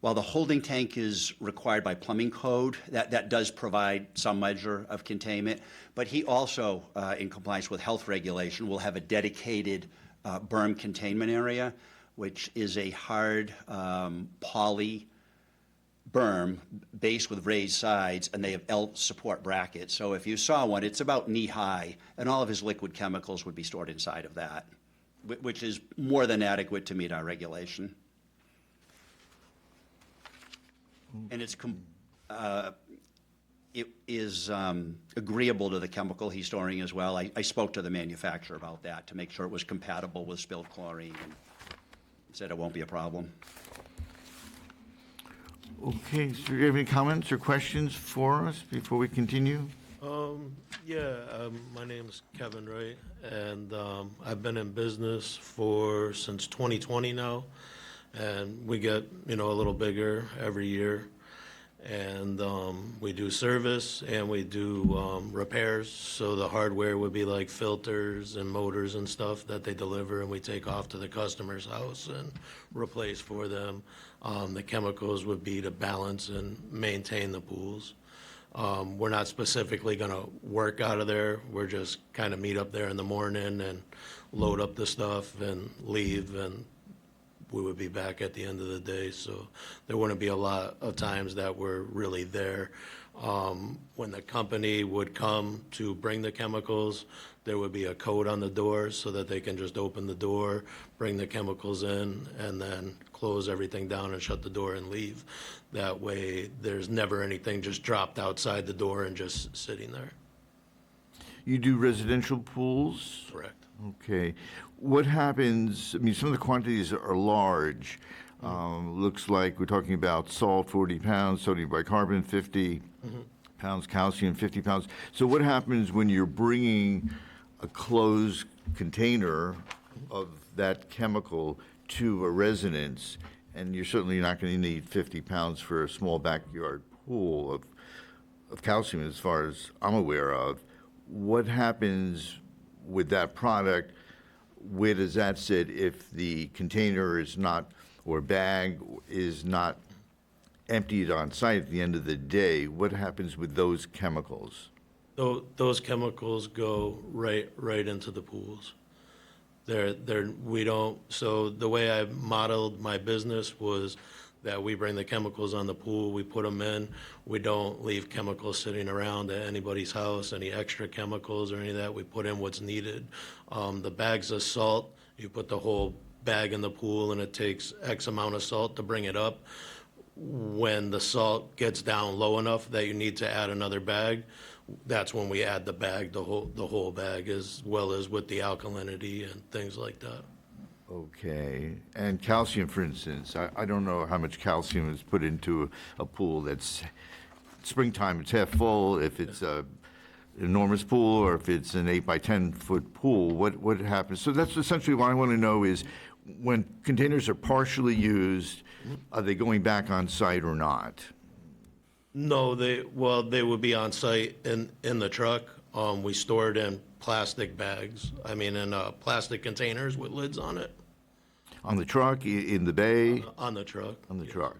while the holding tank is required by plumbing code, that does provide some measure of containment. But he also, in compliance with health regulation, will have a dedicated berm containment area which is a hard poly berm base with raised sides, and they have L support brackets. So if you saw one, it's about knee-high, and all of his liquid chemicals would be stored inside of that, which is more than adequate to meet our regulation. And it is agreeable to the chemical he's storing as well. I spoke to the manufacturer about that to make sure it was compatible with spilled chlorine, and said it won't be a problem. Okay, so do you have any comments or questions for us before we continue? My name's Kevin Wright, and I've been in business since 2020 now, and we get, a little bigger every year. And we do service and we do repairs, so the hardware would be like filters and motors and stuff that they deliver, and we take off to the customer's house and replace for them. The chemicals would be to balance and maintain the pools. We're not specifically going to work out of there. We're just kind of meet up there in the morning and load up the stuff and leave, and we would be back at the end of the day, so there wouldn't be a lot of times that we're really there. When the company would come to bring the chemicals, there would be a code on the door so that they can just open the door, bring the chemicals in, and then close everything down and shut the door and leave. That way, there's never anything just dropped outside the door and just sitting there. You do residential pools? Correct. Okay. What happens, some of the quantities are large. Looks like we're talking about salt, 40 pounds, sodium bicarbonate, 50 pounds, calcium, 50 pounds. So what happens when you're bringing a closed container of that chemical to a residence, and you're certainly not going to need 50 pounds for a small backyard pool of calcium, as far as I'm aware of. What happens with that product? Where does that sit if the container is not, or bag is not emptied on site at the end of the day? What happens with those chemicals? Those chemicals go right into the pools. So the way I modeled my business was that we bring the chemicals on the pool, we put them in. We don't leave chemicals sitting around at anybody's house, any extra chemicals or any of that. We put in what's needed. The bags of salt, you put the whole bag in the pool and it takes X amount of salt to bring it up. When the salt gets down low enough that you need to add another bag, that's when we add the bag, the whole bag, as well as with the alkalinity and things like that. Okay. And calcium, for instance, I don't know how much calcium is put into a pool that's springtime, it's half full. If it's a enormous pool, or if it's an 8 by 10 foot pool, what happens? So that's essentially what I want to know is, when containers are partially used, are they going back on site or not? No, they would be on site in the truck. We store it in plastic bags. In plastic containers with lids on it. On the truck, in the bay? On the truck. On the truck.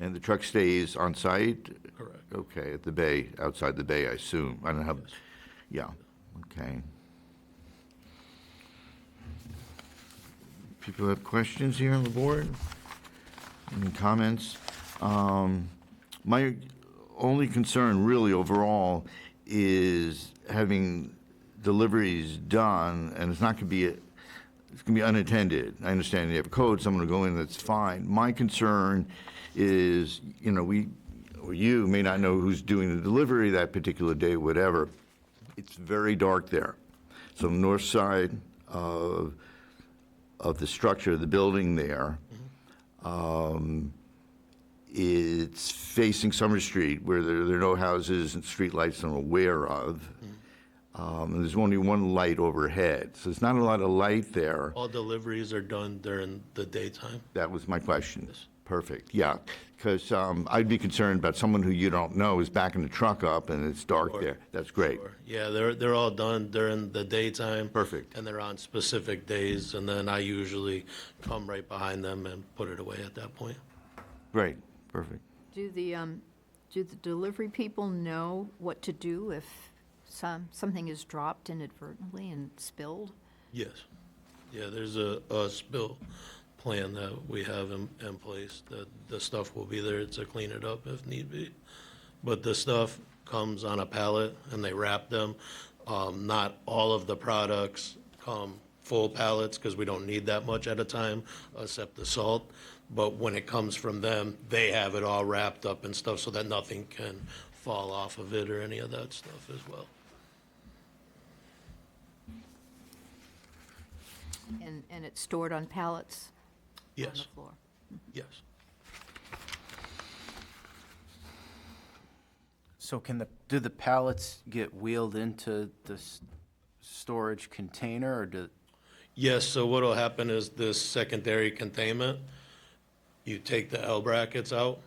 And the truck stays on site? Correct. Okay, at the bay, outside the bay, I assume. I don't know how, yeah, okay. People have questions here on the board? Any comments? My only concern really overall is having deliveries done, and it's not going to be, it's going to be unattended. I understand you have a code, someone will go in, that's fine. My concern is, we, or you may not know who's doing the delivery that particular day, whatever. It's very dark there. So north side of the structure of the building there, it's facing Summer Street, where there are no houses and street lights I'm aware of. And there's only one light overhead, so there's not a lot of light there. All deliveries are done during the daytime. That was my question. Perfect, yeah, because I'd be concerned about someone who you don't know is backing the truck up and it's dark there. That's great. Sure. Yeah, they're all done during the daytime. Perfect. And they're on specific days, and then I usually come right behind them and put it away at that point. Great, perfect. Do the delivery people know what to do if something is dropped inadvertently and spilled? Yes. Yeah, there's a spill plan that we have in place, that the stuff will be there to clean it up if need be. But the stuff comes on a pallet and they wrap them. Not all of the products come full pallets because we don't need that much at a time, except the salt. But when it comes from them, they have it all wrapped up and stuff so that nothing can fall off of it or any of that stuff as well. And it's stored on pallets on the Yes, floor. yes. So do the pallets get wheeled into the storage container, or Yes, so what'll happen is this secondary containment, you take the L brackets out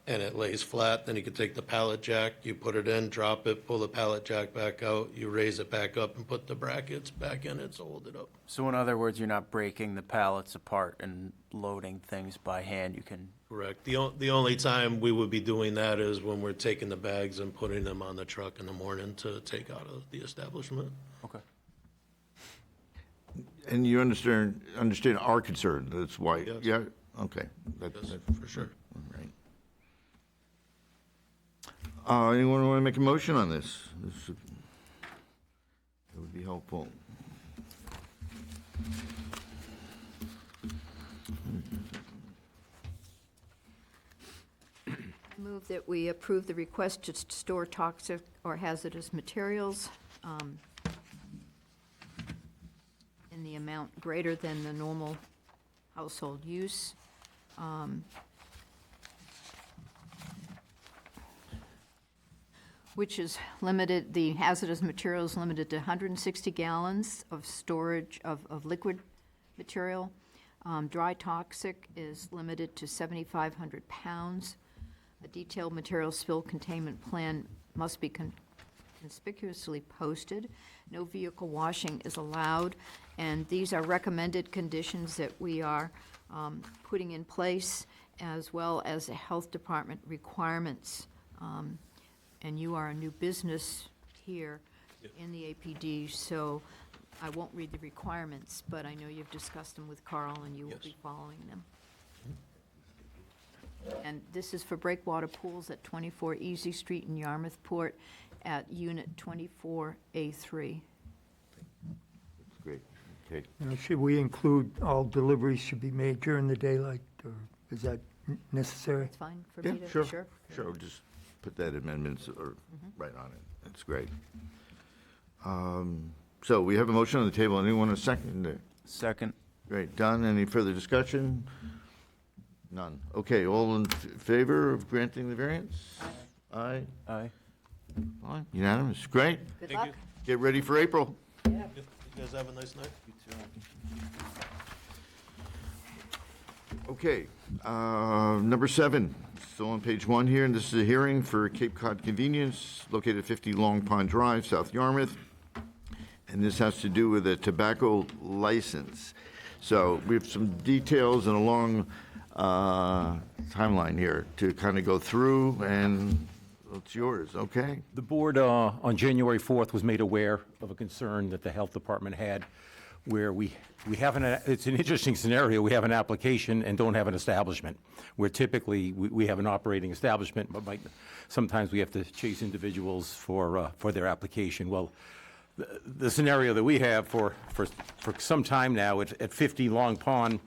and it lays flat, then you can take the pallet jack, you put it in, drop it, pull the pallet jack back out, you raise it back up and put the brackets back in it to hold it up. So in other words, you're not breaking the pallets apart and loading things by hand, you can... Correct. The only time we would be doing that is when we're taking the bags and putting them on the truck in the morning to take out of the establishment. Okay. And you understand our concern, that's why, Yes. yeah, okay. Yes, for sure. All right. Anyone want to make a motion on this? That would be helpful. Move that we approve the request to store toxic or hazardous materials in the amount greater than the normal household use. Which is limited, the hazardous materials limited to 160 gallons of storage of liquid material. Dry toxic is limited to 7,500 pounds. A detailed material spill containment plan must be conspicuously posted. No vehicle washing is allowed, and these are recommended conditions that we are putting in place, as well as the health department requirements. And you are a new business here in the APD, so I won't read the requirements, but I know you've discussed them with Carl, and you will be following them. And this is for breakwater pools at 24 Easy Street in Yarmouthport at Unit 24A3. Great, okay. Should we include all deliveries should be made during the daylight, or is that necessary? It's fine for Yeah, me to, sure, sure? sure, just put that amendments or right on it, that's great. So we have a motion on the table, anyone a second it? Second. Great, done, any further discussion? None, okay, all in favor of granting the variance? Aye. Aye. Fine, unanimous, great, Good luck. get ready for April. You guys have a nice night. Okay, number 7, still on page 1 here, and this is a hearing for Cape Cod Convenience, located at 50 Long Pond Drive, South Yarmouth. And this has to do with a tobacco license. So we have some details and a long timeline here to kind of go through, and it's yours, okay? The board on January 4th was made aware of a concern that the health department had where we have it's an interesting scenario. We have an application and don't have an establishment, where typically we have an operating establishment, but sometimes we have to chase individuals for their application. Well, the scenario that we have for some time now at 50 Long Pond,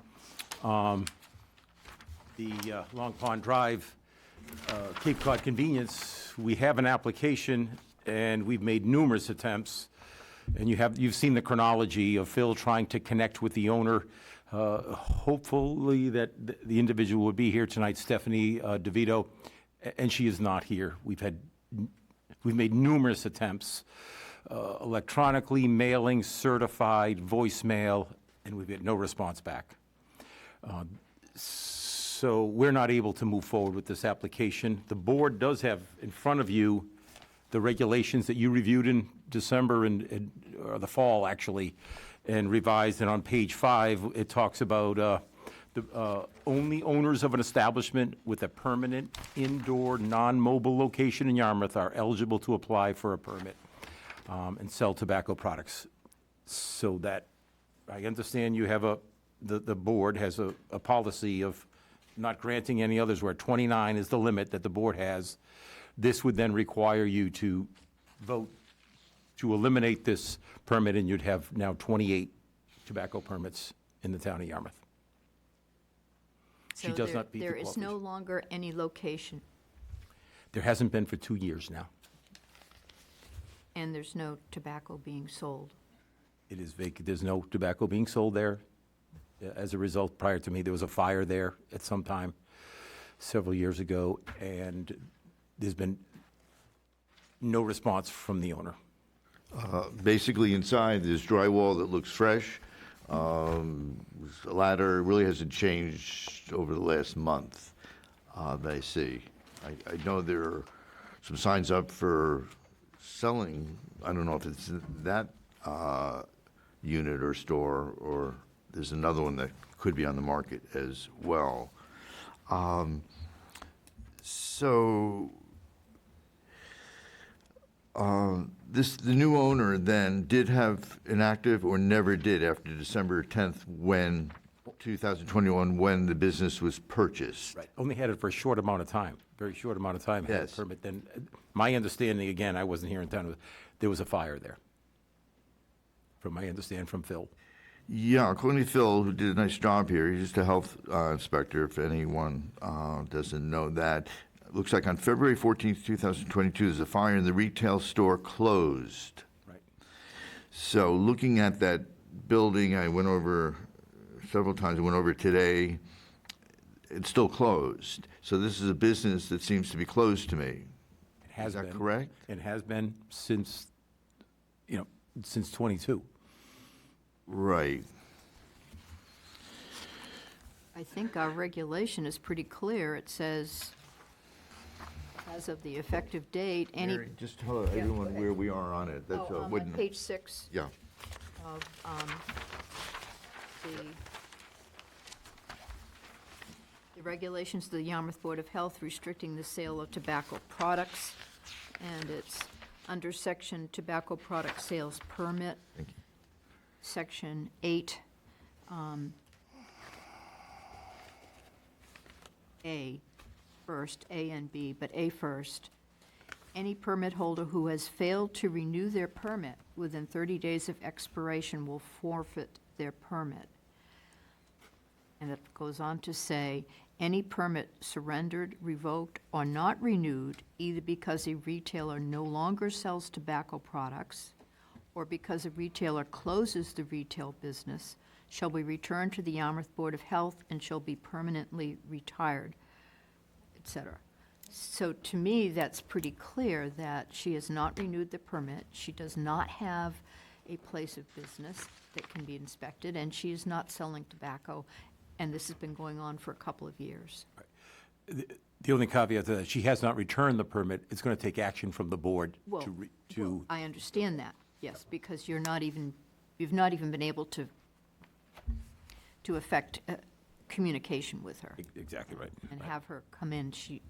the Long Pond Drive, Cape Cod Convenience, we have an application, and we've made numerous attempts. And you've seen the chronology of Phil trying to connect with the owner. Hopefully that the individual would be here tonight, Stephanie DeVito, and she is not here. We've made numerous attempts, electronically, mailing, certified, voicemail, and we've got no response back. So we're not able to move forward with this application. The board does have in front of you the regulations that you reviewed in December or the fall, actually, and revised. And on page 5, it talks about only owners of an establishment with a permanent indoor, non-mobile location in Yarmouth are eligible to apply for a permit and sell tobacco products. So that, I understand you have the board has a policy of not granting any others, where 29 is the limit that the board has. This would then require you to vote to eliminate this permit, and you'd have now 28 tobacco permits in the town of Yarmouth. She So does there- not meet the There is no qualification. longer any location, There hasn't been for 2 years now. and there's no tobacco being sold. It is vacant. There's no tobacco being sold there. As a result, prior to me, there was a fire there at some time several years ago, and there's been no response from the owner. Basically, inside, there's drywall that looks fresh. The ladder really hasn't changed over the last month that I see. I know there are some signs up for selling. I don't know if it's that unit or store, or there's another one that could be on the market as well. The new owner then did have an active, or never did after December 10th, 2021, when the business was purchased. Right. Only had it for a short amount of time, very short amount of time. Had a Yes. permit. Then, my understanding, again, I wasn't here in town, there was a fire there, from my understanding from Phil. Yeah, according to Phil, who did a nice job here, he's just a health inspector, if anyone doesn't know that. Looks like on February 14th, 2022, there's a fire and the retail store closed. Right. So looking at that building, I went over several times, I went over today, it's still closed. So this is a business that seems to be closed to me. It has Is that been. correct? It has been since, since '22. Right. I think our regulation is pretty clear. It says, as of the effective date, any. Mary, just tell Yeah, everyone go ahead. where we are on it. That's Oh, all. on page 6 Yeah. of the regulations of the Yarmouth Board of Health restricting the sale of tobacco products, and it's under section Tobacco Product Sales Permit. Thank you. Section 8, A first, A and B, but A first. Any permit holder who has failed to renew their permit within 30 days of expiration will forfeit their permit. And it goes on to say, any permit surrendered, revoked, or not renewed, either because a retailer no longer sells tobacco products or because a retailer closes the retail business, shall be returned to the Yarmouth Board of Health and shall be permanently retired, et cetera. So to me, that's pretty clear that she has not renewed the permit, she does not have a place of business that can be inspected, and she is not selling tobacco, and this has been going on for a couple of years. The only caveat to that, she has not returned the permit. It's going to take action from the board Well, to I understand that, yes, because you've not even been able to affect communication with her Exactly right. and have her come in. She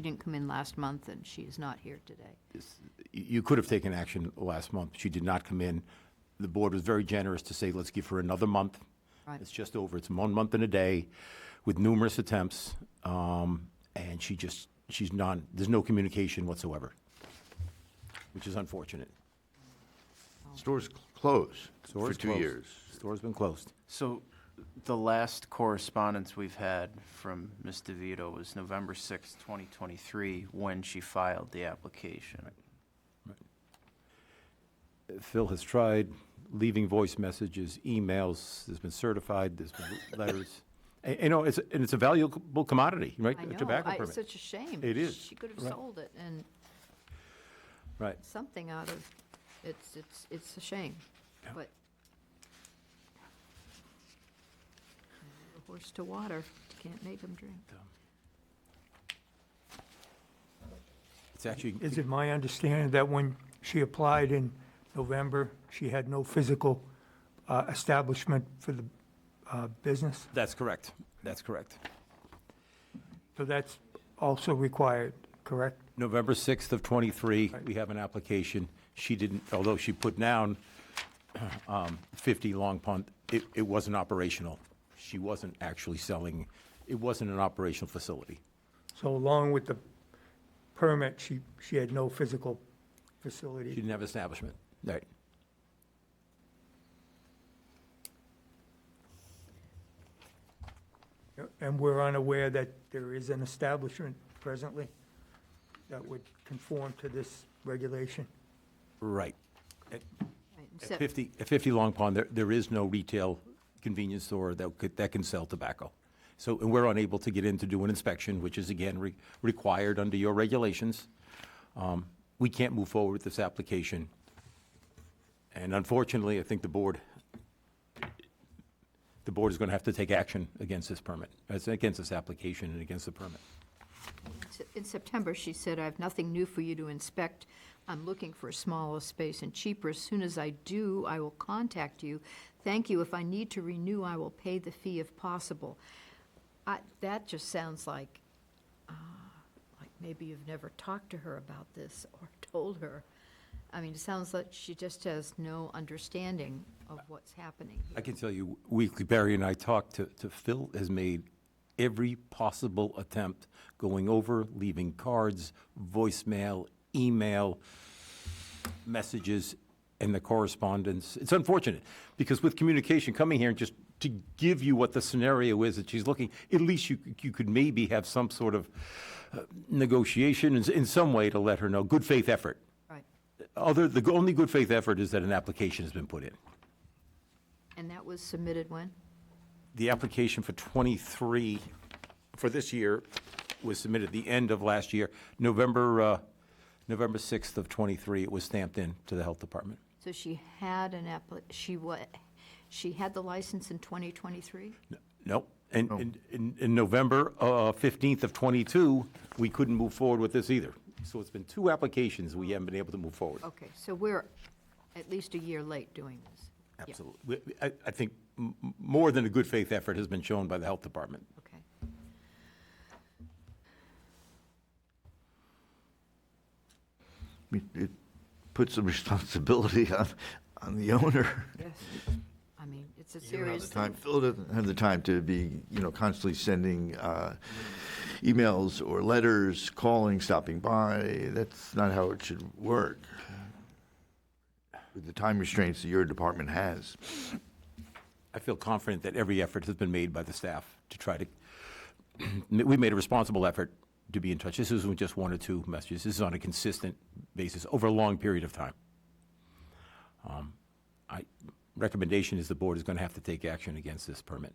didn't come in last month, and she is not here today. You could have taken action last month. She did not come in. The board was very generous to say, let's give her another month. Right. It's just over. It's 1 month and a day with numerous attempts. And there's no communication whatsoever, which is unfortunate. Store's closed for Store's 2 closed. years. Store's been closed. So the last correspondence we've had from Ms. DeVito was November 6, 2023, when she filed the application. Phil has tried leaving voice messages, emails, there's been certified, there's been letters. It's a valuable commodity, right? I A know, tobacco it's permit. such a shame. It is, She could have right. sold it and Right. something out of, it's a shame, Yeah. but a horse to water, can't make him drink. It's actually, Is it my understanding that when she applied in November, she had no physical establishment for the business? that's correct. That's correct. So that's also required, correct? November 6th of '23, we have an application. She didn't, although she put down 50 Long Pond, it wasn't operational she wasn't actually selling, it wasn't an operational facility. So along with the permit, she had no physical She facility. didn't have establishment. Right. And we're unaware that there is an establishment presently that would conform to this regulation. Right. Right, At 50 Long Pond, there is no retail convenience store that can sell tobacco. So, and we're unable to get in to do an inspection, which is again required under your regulations. We can't move forward with this application. And unfortunately, I think the board is going to have to take action against this permit, against this application and against the permit. In September, she said, "I have nothing new for you to inspect. I'm looking for a smaller space and cheaper. As soon as I do, I will contact you. Thank you. If I need to renew, I will pay the fee if possible." That just sounds like maybe you've never talked to her about this or told her. I mean, it sounds like she just has no understanding of what's happening. I can tell you, weekly, Barry and I talked to Phil, has made every possible attempt, going over, leaving cards, voicemail, email, messages, and the correspondence. It's unfortunate, because with communication, coming here and just to give you what the scenario is that she's looking, at least you could maybe have some sort of negotiation in some way to let her know, good faith effort. Right. The only good faith effort is that an application has been put in. And that was submitted when? The application for 23, for this year, was submitted at the end of last year, November 6th of 23, it was stamped in to the Health Department. So she had she had the license in 2023? Nope. And in November 15th of 22, we couldn't move forward with this either. So it's been 2 applications we haven't been able to move forward. Okay, so we're at least a year late doing this. Yeah, Absolutely. I think more than a good faith effort has been shown by the Health Department. okay. It puts some responsibility on the owner. Yes. I mean, it's a You don't have serious the time, thing. Phil doesn't have the time to be, constantly sending emails or letters, calling, stopping by. That's not how it should work. With the time restraints that your department has. I feel confident that every effort has been made by the staff to try to, we made a responsible effort to be in touch. This isn't just 1 or 2 messages. This is on a consistent basis over a long period of time. Recommendation is the board is going to have to take action against this permit.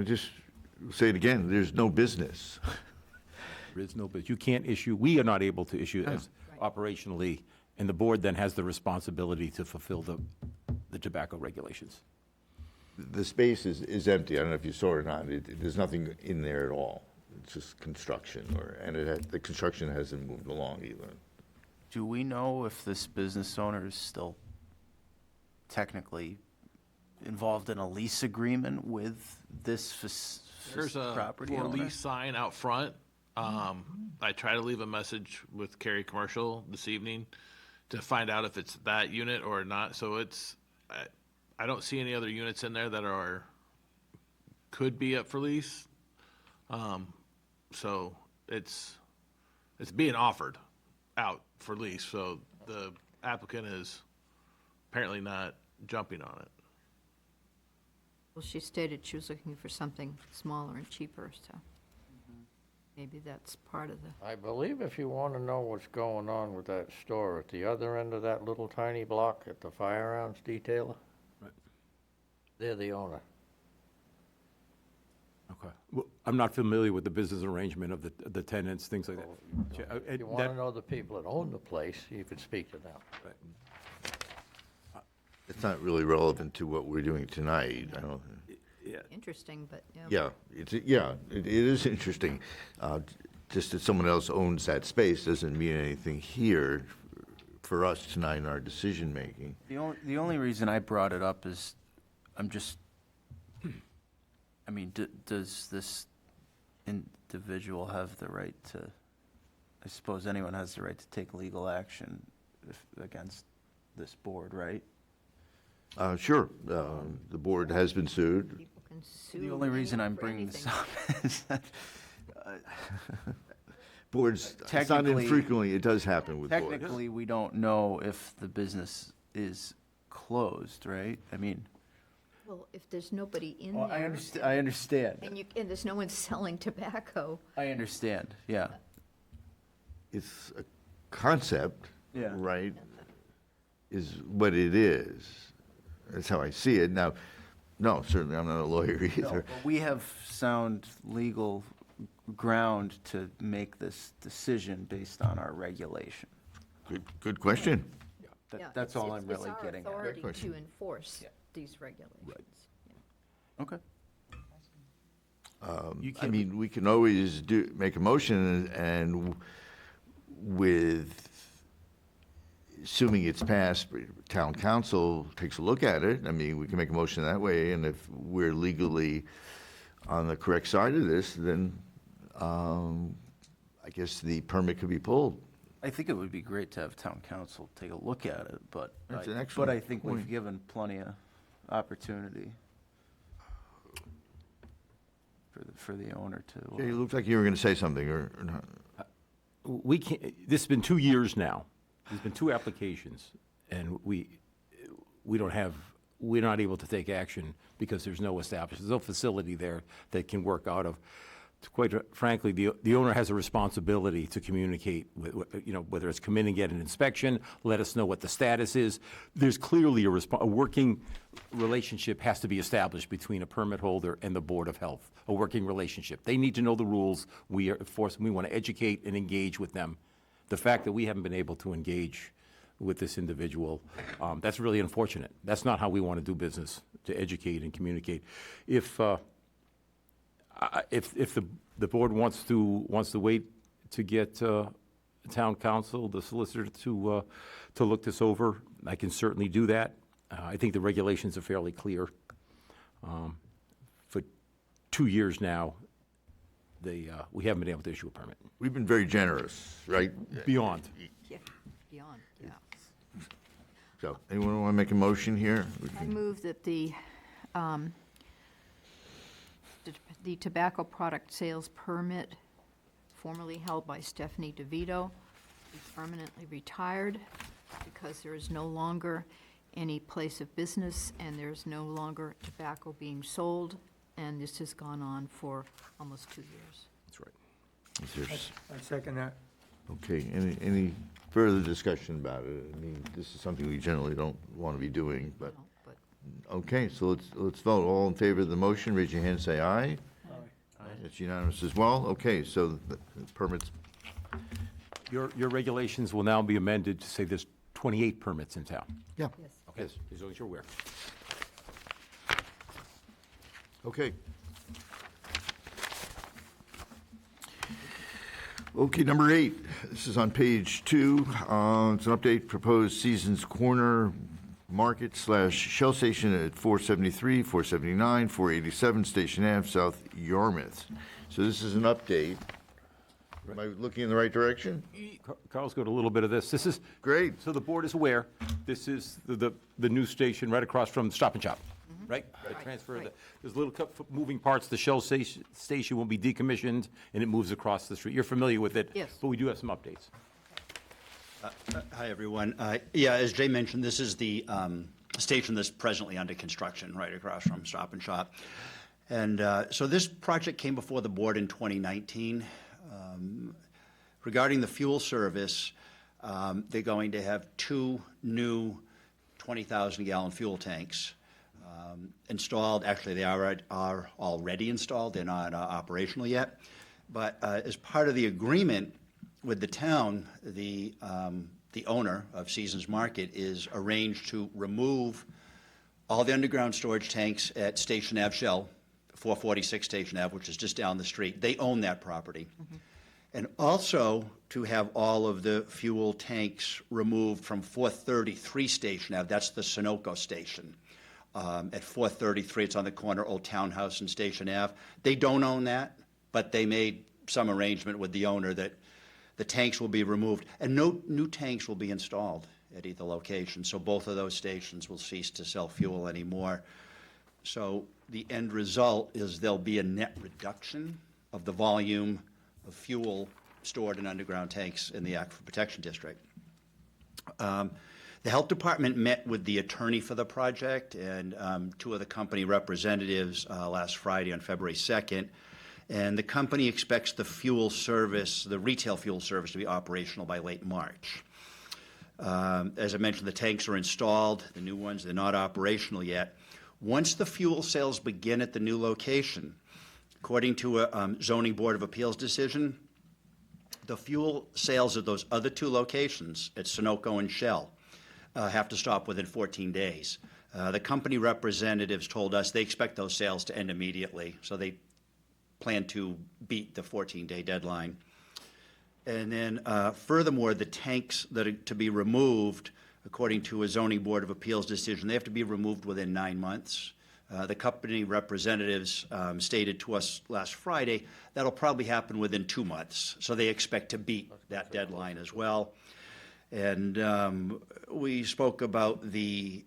Just say it again, there's no business. There is no, but you can't issue, we are not able to issue as operationally, and the board then has the responsibility to fulfill the tobacco regulations. The space is empty. I don't know if you saw it or not. There's nothing in there at all. It's just construction, the construction hasn't moved along either. Do we know if this business owner is still technically involved in a lease agreement with this There's a property for owner? lease sign out front. I try to leave a message with Cary Commercial this evening to find out if it's that unit or not. So I don't see any other units in there that could be up for lease. So it's being offered out for lease. So the applicant is apparently not jumping on it. Well, she stated she was looking for something smaller and cheaper, so maybe that's part of the, I believe if you want to know what's going on with that store, at the other end of that little tiny block at the firearms detailer, Right. they're the owner. Okay. Well, I'm not familiar with the business arrangement of the tenants, things like that. If you want to know the people that own the place, you could speak to them. It's not really relevant to what we're doing tonight. I don't. interesting, but, Yeah, it is interesting. Just that someone else owns that space doesn't mean anything here for us tonight in our decision-making. The only reason I brought it up is I mean, does this individual have the right to, I suppose anyone has the right to take legal action against this board, right? Sure, the board has been sued. people can can sue The only reason anyone I'm for bringing this anything. up is that Boards, it's not Technically- infrequently, it does happen with boards. technically, we don't know if the business is closed, right? I mean, Well, if there's nobody in well, there. I understand. And there's no one selling tobacco. I understand, yeah. It's a concept, Yeah. right, is what it is. That's how I see it. Now, no, certainly I'm not a lawyer No, either. but we have sound legal ground to make this decision based on our regulation. Good question. Yeah, That's all I'm really getting It's at. our authority question. to enforce these regulations. Okay. I mean, we can always make a motion and with, assuming it's passed, town council takes a look at it. I mean, we can make a motion that way, and if we're legally on the correct side of this, then I guess the permit could be pulled. I think it would be great to have town council take a look at it, but, That's an but excellent I think we've point. given plenty of opportunity for the owner to. Jay, it looked like you were going to say something, or not. We can't, this has been 2 years now. There's been 2 applications, and we're not able to take action because there's no facility there that can work out of. Quite frankly, the owner has a responsibility to communicate with, whether it's come in and get an inspection, let us know what the status is. There's clearly a working relationship has to be established between a permit holder and the Board of Health, a working relationship. They need to know the rules. We want to educate and engage with them. The fact that we haven't been able to engage with this individual, that's really unfortunate. That's not how we want to do business, to educate and communicate. If the board wants to wait to get town council, the solicitor, to look this over, I can certainly do that. I think the regulations are fairly clear. For 2 years now, we haven't been able to issue a permit. We've been very generous, right? Beyond. Yeah, beyond, yeah. So, anyone want to make a motion here? I move that the tobacco product sales permit formerly held by Stephanie DeVito be permanently retired because there is no longer any place of business and there's no longer tobacco being sold, and this has gone on for almost 2 years. That's right. Is there I second that. Okay, any further discussion about it? I mean, this is something we generally don't want to be doing, but, No, but okay, so let's vote. All in favor of the motion, raise your hand, say aye. It's unanimous as well. Okay, so the permits, Your regulations will now be amended to say there's 28 permits in town. yeah. yes. Okay, as long as you're aware. Okay. Okay, number 8, this is on page 2. It's an update, proposed Seasons Corner Market / Shell Station at 473, 479, 487 Station Ave, South Yarmouth. So this is an update. Am I looking in the right direction? Carl's got a little bit of this. This is. Great. So the board is aware, this is the new station right across from Stop and Shop, right? The transfer, right. there's little moving parts, the Shell station will be decommissioned, and it moves across the street. You're familiar with it? Yes. But we do have some updates. Hi, everyone. Yeah, as Jay mentioned, this is the station that's presently under construction right across from Stop and Shop. And so this project came before the board in 2019. Regarding the fuel service, they're going to have 2 new 20,000-gallon fuel tanks installed. Actually, they are already installed. They're not operational yet. But as part of the agreement with the town, the owner of Seasons Market is arranged to remove all the underground storage tanks at Station Ave Shell, 446 Station Ave, which is just down the street. They own that property. And also to have all of the fuel tanks removed from 433 Station Ave. That's the Sunoco station. At 433, it's on the corner, Old Townhouse and Station Ave. They don't own that, but they made some arrangement with the owner that the tanks will be removed, and no new tanks will be installed at either location. So both of those stations will cease to sell fuel anymore. So the end result is there'll be a net reduction of the volume of fuel stored in underground tanks in the Aquifer Protection District. The Health Department met with the attorney for the project and two of the company representatives last Friday on February 2nd. And the company expects the fuel service, the retail fuel service, to be operational by late March. As I mentioned, the tanks are installed, the new ones, they're not operational yet. Once the fuel sales begin at the new location, according to a zoning board of appeals decision, the fuel sales at those other two locations, at Sunoco and Shell, have to stop within 14 days. The company representatives told us they expect those sales to end immediately, so they plan to beat the 14-day deadline. And then furthermore, the tanks that are to be removed, according to a zoning board of appeals decision, they have to be removed within 9 months. The company representatives stated to us last Friday that'll probably happen within 2 months. So they expect to beat that deadline as well. And we spoke about the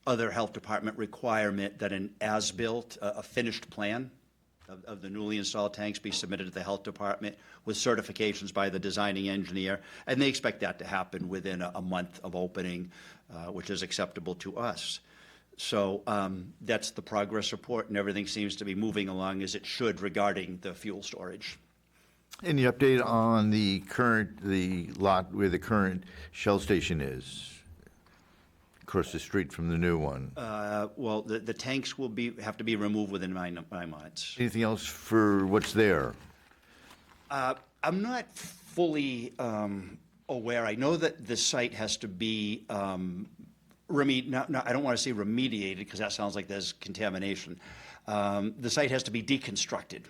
other health department requirement that an as-built, a finished plan of the newly installed tanks be submitted to the health department with certifications by the designing engineer. And they expect that to happen within a month of opening, which is acceptable to us. So that's the progress report, and everything seems to be moving along as it should regarding the fuel storage. Any update on the lot where the current Shell station is? Across the street from the new one. Well, the tanks will have to be removed within 9 months. Anything else for what's there? I'm not fully aware. I know that the site has to be I don't want to say remediated because that sounds like there's contamination. The site has to be deconstructed.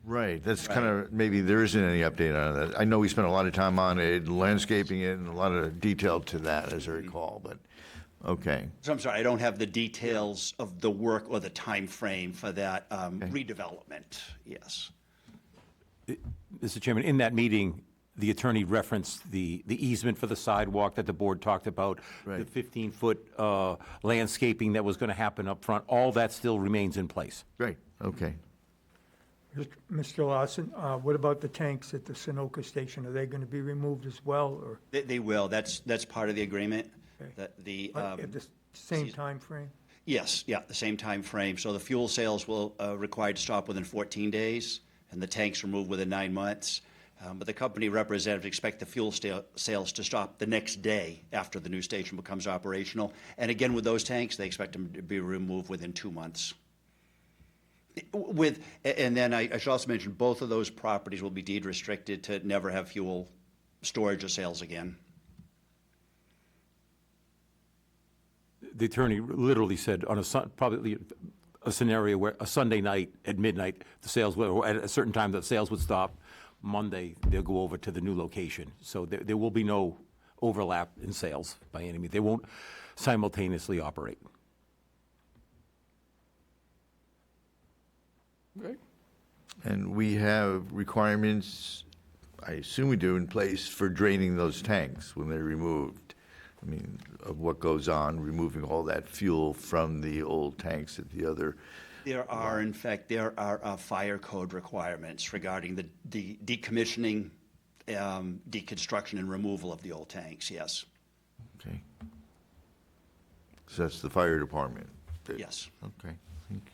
Right, that's kind of, maybe there isn't any update on that. I know we spent a lot of time on it, landscaping it, and a lot of detail to that, as I recall, but, okay. So I'm sorry, I don't have the details of the work or the time frame for that redevelopment, yes. Mr. Chairman, in that meeting, the attorney referenced the easement for the sidewalk that the board talked about, Right. the 15-foot landscaping that was going to happen up front. All that still remains in place. Great, okay. Mr. Lawson, what about the tanks at the Sunoco station? Are they going to be removed as well, or They will, that's part of the agreement. Okay. That the at the same time frame? Yes, yeah, the same time frame. So the fuel sales will required to stop within 14 days, and the tanks removed within 9 months. But the company representatives expect the fuel sales to stop the next day after the new station becomes operational. And again, with those tanks, they expect them to be removed within 2 months. And then I should also mention, both of those properties will be deed restricted to never have fuel storage or sales again. The attorney literally said on probably a scenario where a Sunday night at midnight, the sales would, or at a certain time, the sales would stop. Monday, they'll go over to the new location. So there will be no overlap in sales by any means. They won't simultaneously operate. And we have requirements, I assume we do, in place for draining those tanks when they're removed. I mean, of what goes on, removing all that fuel from the old tanks at the other. There are, in fact, fire code requirements regarding the decommissioning, deconstruction, and removal of the old tanks, yes. Okay. So that's the fire department? Yes. Okay, thank you.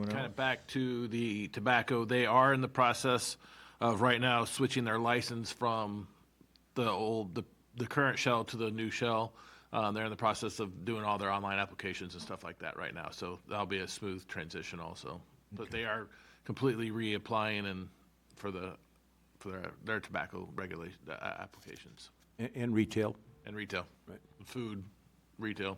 Kind of back to the tobacco, they are in the process of right now switching their license from the current Shell to the new Shell. They're in the process of doing all their online applications and stuff like that right now, so that'll be a smooth transition also. But they are completely reapplying and for their tobacco regulation applications And retail. and retail, Right. food, retail.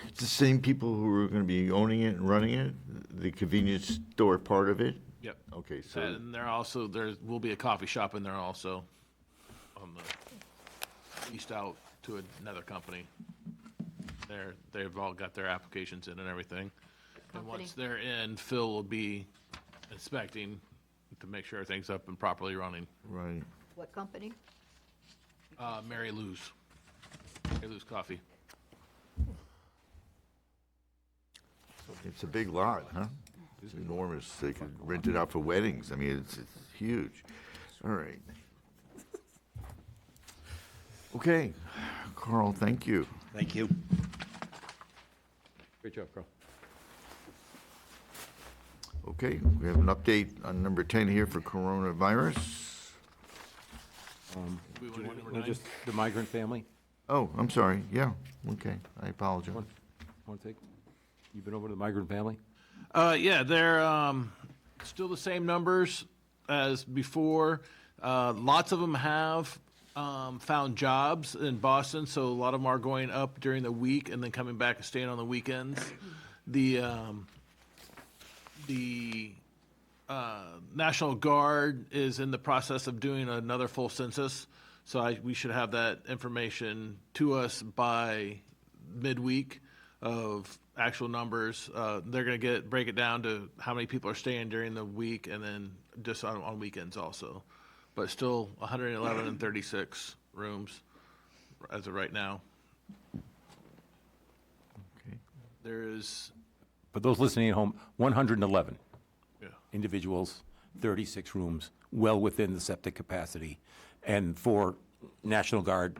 It's the same people who are going to be owning it and running it, the convenience store part of it? Yep. Okay, so, And there will be a coffee shop in there also on the leased out to another company. They've all got their applications in and everything. And Company. once they're in, Phil will be inspecting to make sure everything's up and properly running. right. What company? Mary Lou's. Hey, Lou's Coffee. It's a big lot, huh? It's enormous. They could rent it out for weddings. I mean, it's huge. All right. Okay, Carl, thank you. Thank you. Great job, Carl. Okay, we have an update on number 10 here for coronavirus. We want to do number Wanna 9? just the migrant family? Oh, I'm sorry. Yeah, okay. I apologize. Want to take? You've been over to the migrant family? Yeah, they're still the same numbers as before. Lots of them have found jobs in Boston, so a lot of them are going up during the week and then coming back and staying on the weekends. The National Guard is in the process of doing another full census, so we should have that information to us by midweek of actual numbers. They're going to break it down to how many people are staying during the week and then just on weekends also. But still 111 and 36 rooms as of right now. Okay. There is, For those listening at home, 111 yeah, individuals, 36 rooms, well within the septic capacity. And 4 National Guard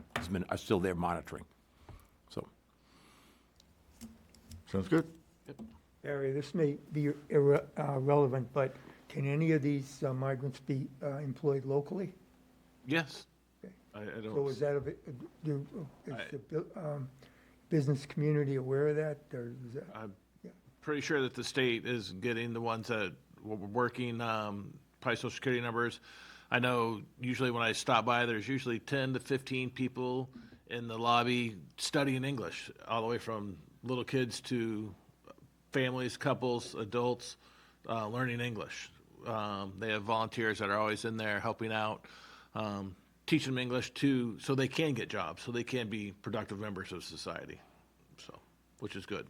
are still there monitoring. So, Sounds good. Barry, this may be irrelevant, but can any of these migrants be employed locally? yes. Okay. I So don't, is that, is the business community aware of that, or is that? pretty sure that the state is getting the ones that were working, probably social security numbers. I know usually when I stop by, there's usually 10 to 15 people in the lobby studying English, all the way from little kids to families, couples, adults, learning English. They have volunteers that are always in there helping out, teaching them English too, so they can get jobs, so they can be productive members of society, so, which is good.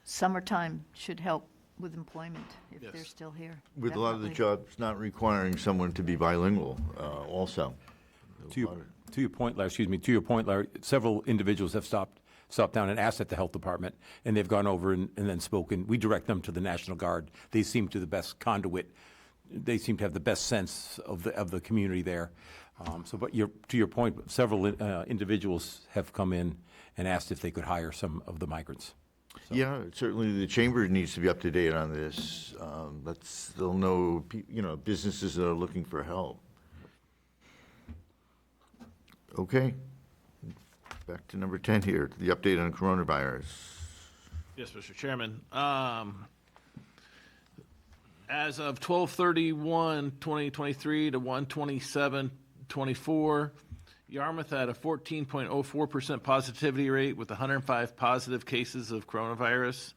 Summertime should help with employment if they're Yes. still here. With a lot of the Definitely. jobs not requiring someone to be bilingual also. to your point, Larry, several individuals have stopped down and asked at the health department, and they've gone over and then spoken. We direct them to the National Guard. They seem to the best conduit. They seem to have the best sense of the community there. But to your point, several individuals have come in and asked if they could hire some of the migrants. Yeah, certainly the chamber needs to be up to date on this. They'll know, businesses that are looking for help. Okay. Back to number 10 here, the update on coronavirus. Yes, Mr. Chairman. As of 12/31/2023 to 1/27/24, Yarmouth had a 14.04% positivity rate with 105 positive cases of coronavirus,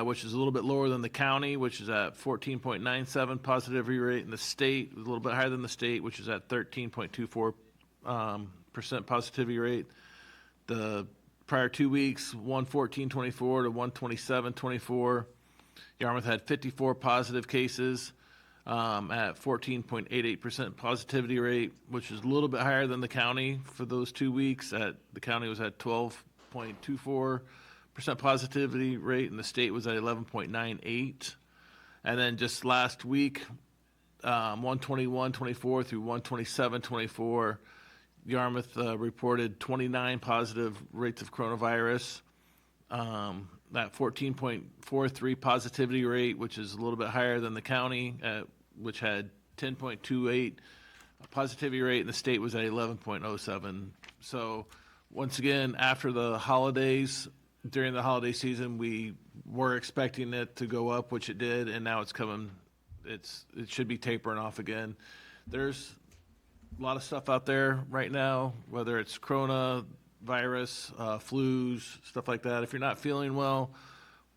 which is a little bit lower than the county, which is at 14.97 positivity rate, and the state was a little bit higher than the state, which is at 13.24% positivity rate. The prior 2 weeks, 1/14/24 to 1/27/24, Yarmouth had 54 positive cases at 14.88% positivity rate, which is a little bit higher than the county for those 2 weeks. The county was at 12.24% positivity rate, and the state was at 11.98. And then just last week, 1/21/24 through 1/27/24, Yarmouth reported 29 positive rates of coronavirus. That 14.43 positivity rate, which is a little bit higher than the county, which had 10.28 positivity rate, and the state was at 11.07. So once again, after the holidays, during the holiday season, we were expecting it to go up, which it did, and now it's coming. It should be tapering off again. There's a lot of stuff out there right now, whether it's coronavirus, flus, stuff like that. If you're not feeling well,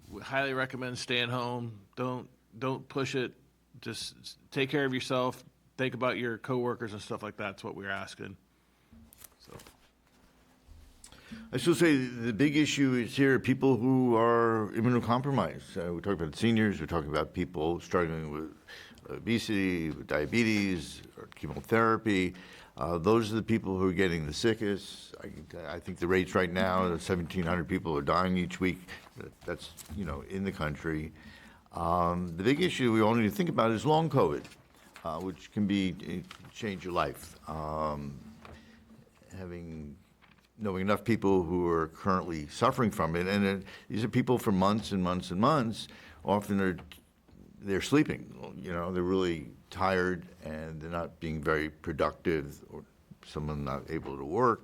we highly recommend staying home. Don't push it. Just take care of yourself. Think about your coworkers and stuff like that. That's what we're asking. So. I still say the big issue is here, people who are immunocompromised. We're talking about seniors, we're talking about people struggling with obesity, with diabetes, or chemotherapy. Those are the people who are getting the sickest. I think the rates right now, 1,700 people are dying each week. That's, in the country. The big issue we all need to think about is long COVID, which can change your life. Knowing enough people who are currently suffering from it, and these are people for months and months and months. Often they're sleeping. They're really tired and they're not being very productive, or someone not able to work.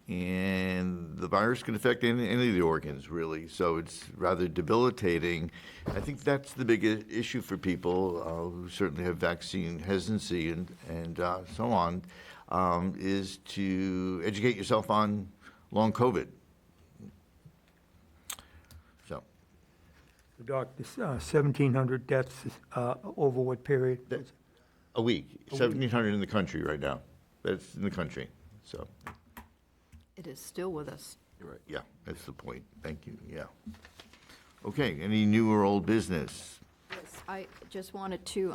And the virus can affect any of the organs, really. So it's rather debilitating. I think that's the big issue for people who certainly have vaccine hesitancy and so on, is to educate yourself on long COVID. So. Doc, this 1,700 deaths over what period? A week. 1,700 in the country right now. That's in the country, so. It is still with us. You're right. Yeah, that's the point. Thank you, yeah. Okay, any new or old business? Yes, I just wanted to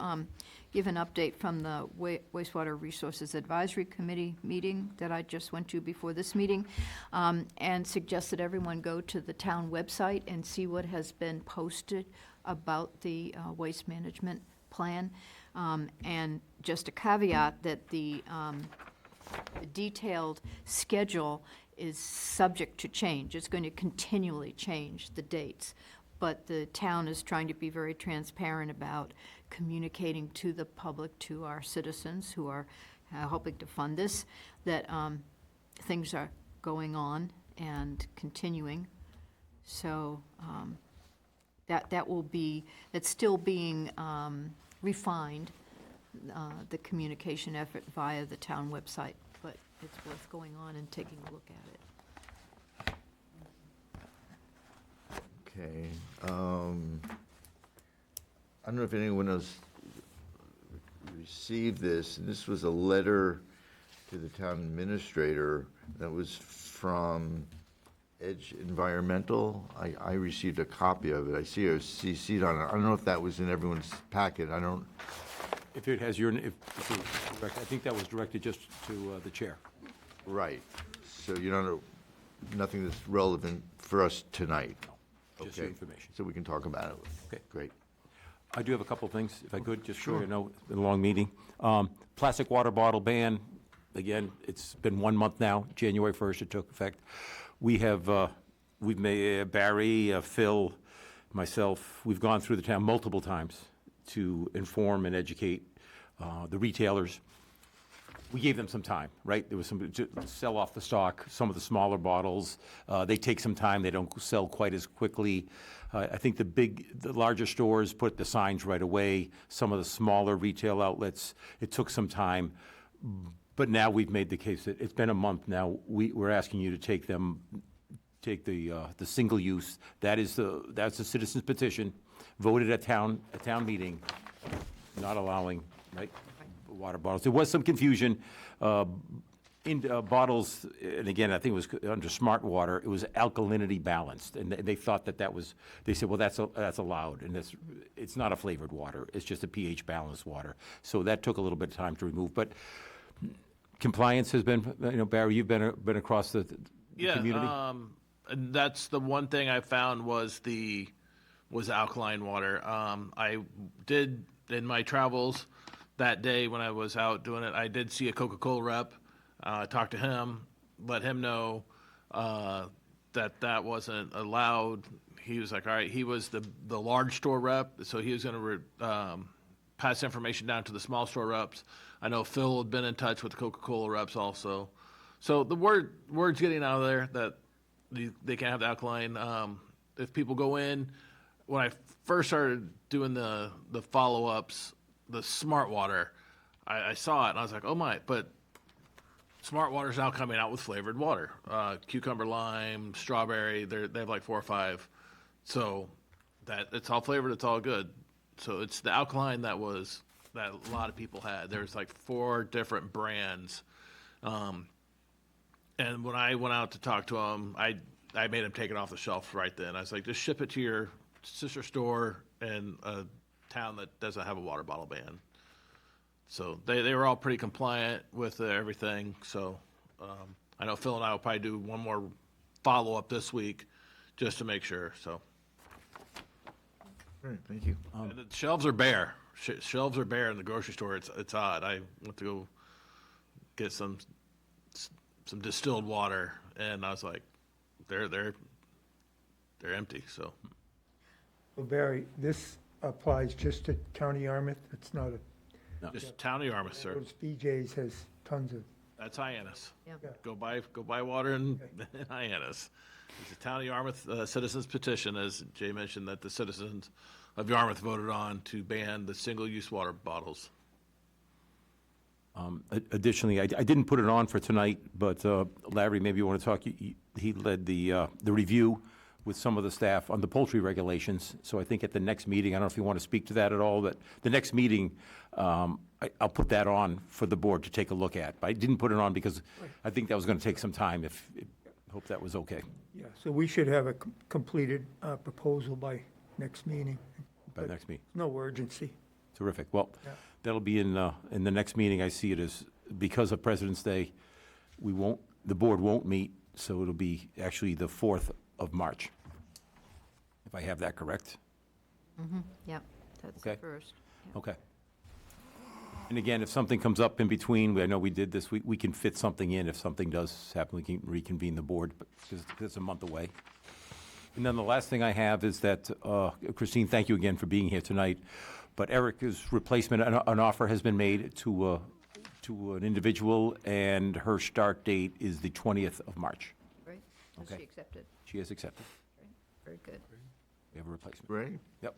give an update from the Wastewater Resources Advisory Committee meeting that I just went to before this meeting, and suggest that everyone go to the town website and see what has been posted about the waste management plan. And just a caveat that the detailed schedule is subject to change. It's going to continually change the dates. But the town is trying to be very transparent about communicating to the public, to our citizens who are helping to fund this, that things are going on and continuing. So that's still being refined, the communication effort via the town website, but it's worth going on and taking a look at it. Okay. I don't know if anyone else received this, and this was a letter to the town administrator that was from Edge Environmental. I received a copy of it. I see it CC'd on it. I don't know if that was in everyone's packet. I don't. If it has your, if it's direct, I think that was directed just to the chair. Right. So you don't know, nothing that's relevant for us tonight? Just your information. So we can talk about it. Okay. Great. I do have a couple of things, if I could, just so Sure. you know, it's been a long meeting. Plastic water bottle ban, again, it's been 1 month now, January 1st it took effect. We have, we've made, Barry, Phil, myself, we've gone through the town multiple times to inform and educate the retailers. We gave them some time, right? There was some, to sell off the stock, some of the smaller bottles. They take some time, they don't sell quite as quickly. I think the larger stores put the signs right away. Some of the smaller retail outlets, it took some time. But now we've made the case that it's been a month now. We're asking you to take the single use. That's the citizen's petition, voted at town meeting, not allowing, right, water bottles. There was some confusion in bottles, and again, I think it was under Smart Water. It was alkalinity balanced, and they thought that was. They said, well, that's allowed, and it's not a flavored water. It's just a pH balanced water. So that took a little bit of time to remove, but compliance has been. Barry, you've been across the community. And that's the one thing I found was alkaline water. I did in my travels that day when I was out doing it, I did see a Coca-Cola rep, talk to him, let him know that wasn't allowed. He was like, all right, he was the large store rep, so he was going to pass information down to the small store reps. I know Phil had been in touch with the Coca-Cola reps also. So the word's getting out of there that they can't have the alkaline. If people go in, when I first started doing the follow-ups, the Smart Water, I saw it and I was like, oh my, but Smart Water's now coming out with flavored water. Cucumber, lime, strawberry, they have like 4 or 5. So that it's all flavored, it's all good. So it's the alkaline that a lot of people had. There's like 4 different brands. And when I went out to talk to them, I made them take it off the shelf right then. I was like, just ship it to your sister store in a town that doesn't have a water bottle ban. So they were all pretty compliant with everything, so I know Phil and I will probably do one more follow-up this week, just to make sure, so. Great, thank you. And the shelves are bare. Shelves are bare in the grocery store. It's odd. I went to go get some distilled water, and I was like, they're empty. So Well, Barry, this applies just to County Yarmouth. It's not a, just Town of Yarmouth, sir. those BJ's has tons of, That's Hyannis. Yep. Go buy water in Hyannis. It's a Town of Yarmouth citizens petition, as Jay mentioned, that the citizens of Yarmouth voted on to ban the single-use water bottles. Additionally, I didn't put it on for tonight, but Larry, maybe you want to talk, he led the review with some of the staff on the poultry regulations, so I think at the next meeting, I don't know if you want to speak to that at all, but the next meeting, I'll put that on for the board to take a look at. But I didn't put it on because I think that was going to take some time, hope that was okay. yeah, so we should have a completed proposal by next meeting. By the next meeting. No urgency. Terrific. Well, Yeah. that'll be in the next meeting. I see it as, because of President's Day, the board won't meet, so it'll be actually the 4th of March, if I have that correct. Yep, that's the Okay. first. Okay. And again, if something comes up in between, I know we did this, we can fit something in. If something does happen, we can reconvene the board, but because it's a month away. And then the last thing I have is that, Christine, thank you again for being here tonight, but Erica's replacement, an offer has been made to an individual, and her start date is the 20th of March. Great. Has Okay. she accepted? She has accepted. Very good. We have a replacement. Great. Yep.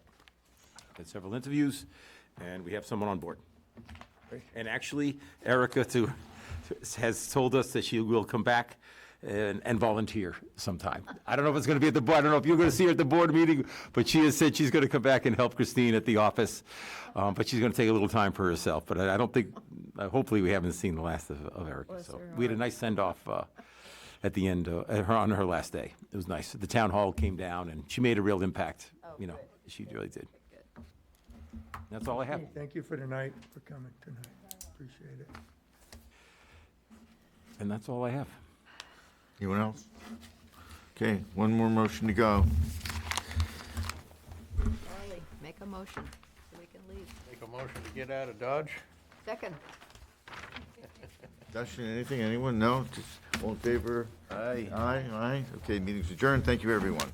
Had several interviews, and we have someone on board. And actually, Erica has told us that she will come back and volunteer sometime. I don't know if it's going to be at the board, I don't know if you're going to see her at the board meeting, but she has said she's going to come back and help Christine at the office, but she's going to take a little time for herself. But I don't think, hopefully we haven't seen the last of Erica. Bless So her we had a nice send-off at the end, on her last day. It was nice. The town hall came down, and she made a real impact. She really did. That's all I have. Thank you for tonight, for coming tonight. Appreciate it. And that's all I have. Anyone else? Okay, one more motion to go. Charlie, make a motion so we can leave. Make a motion to get out of Dodge? Second. Discussion, anything, anyone? No? Just all in favor? Aye. Aye, aye. Okay, meeting's adjourned. Thank you, everyone.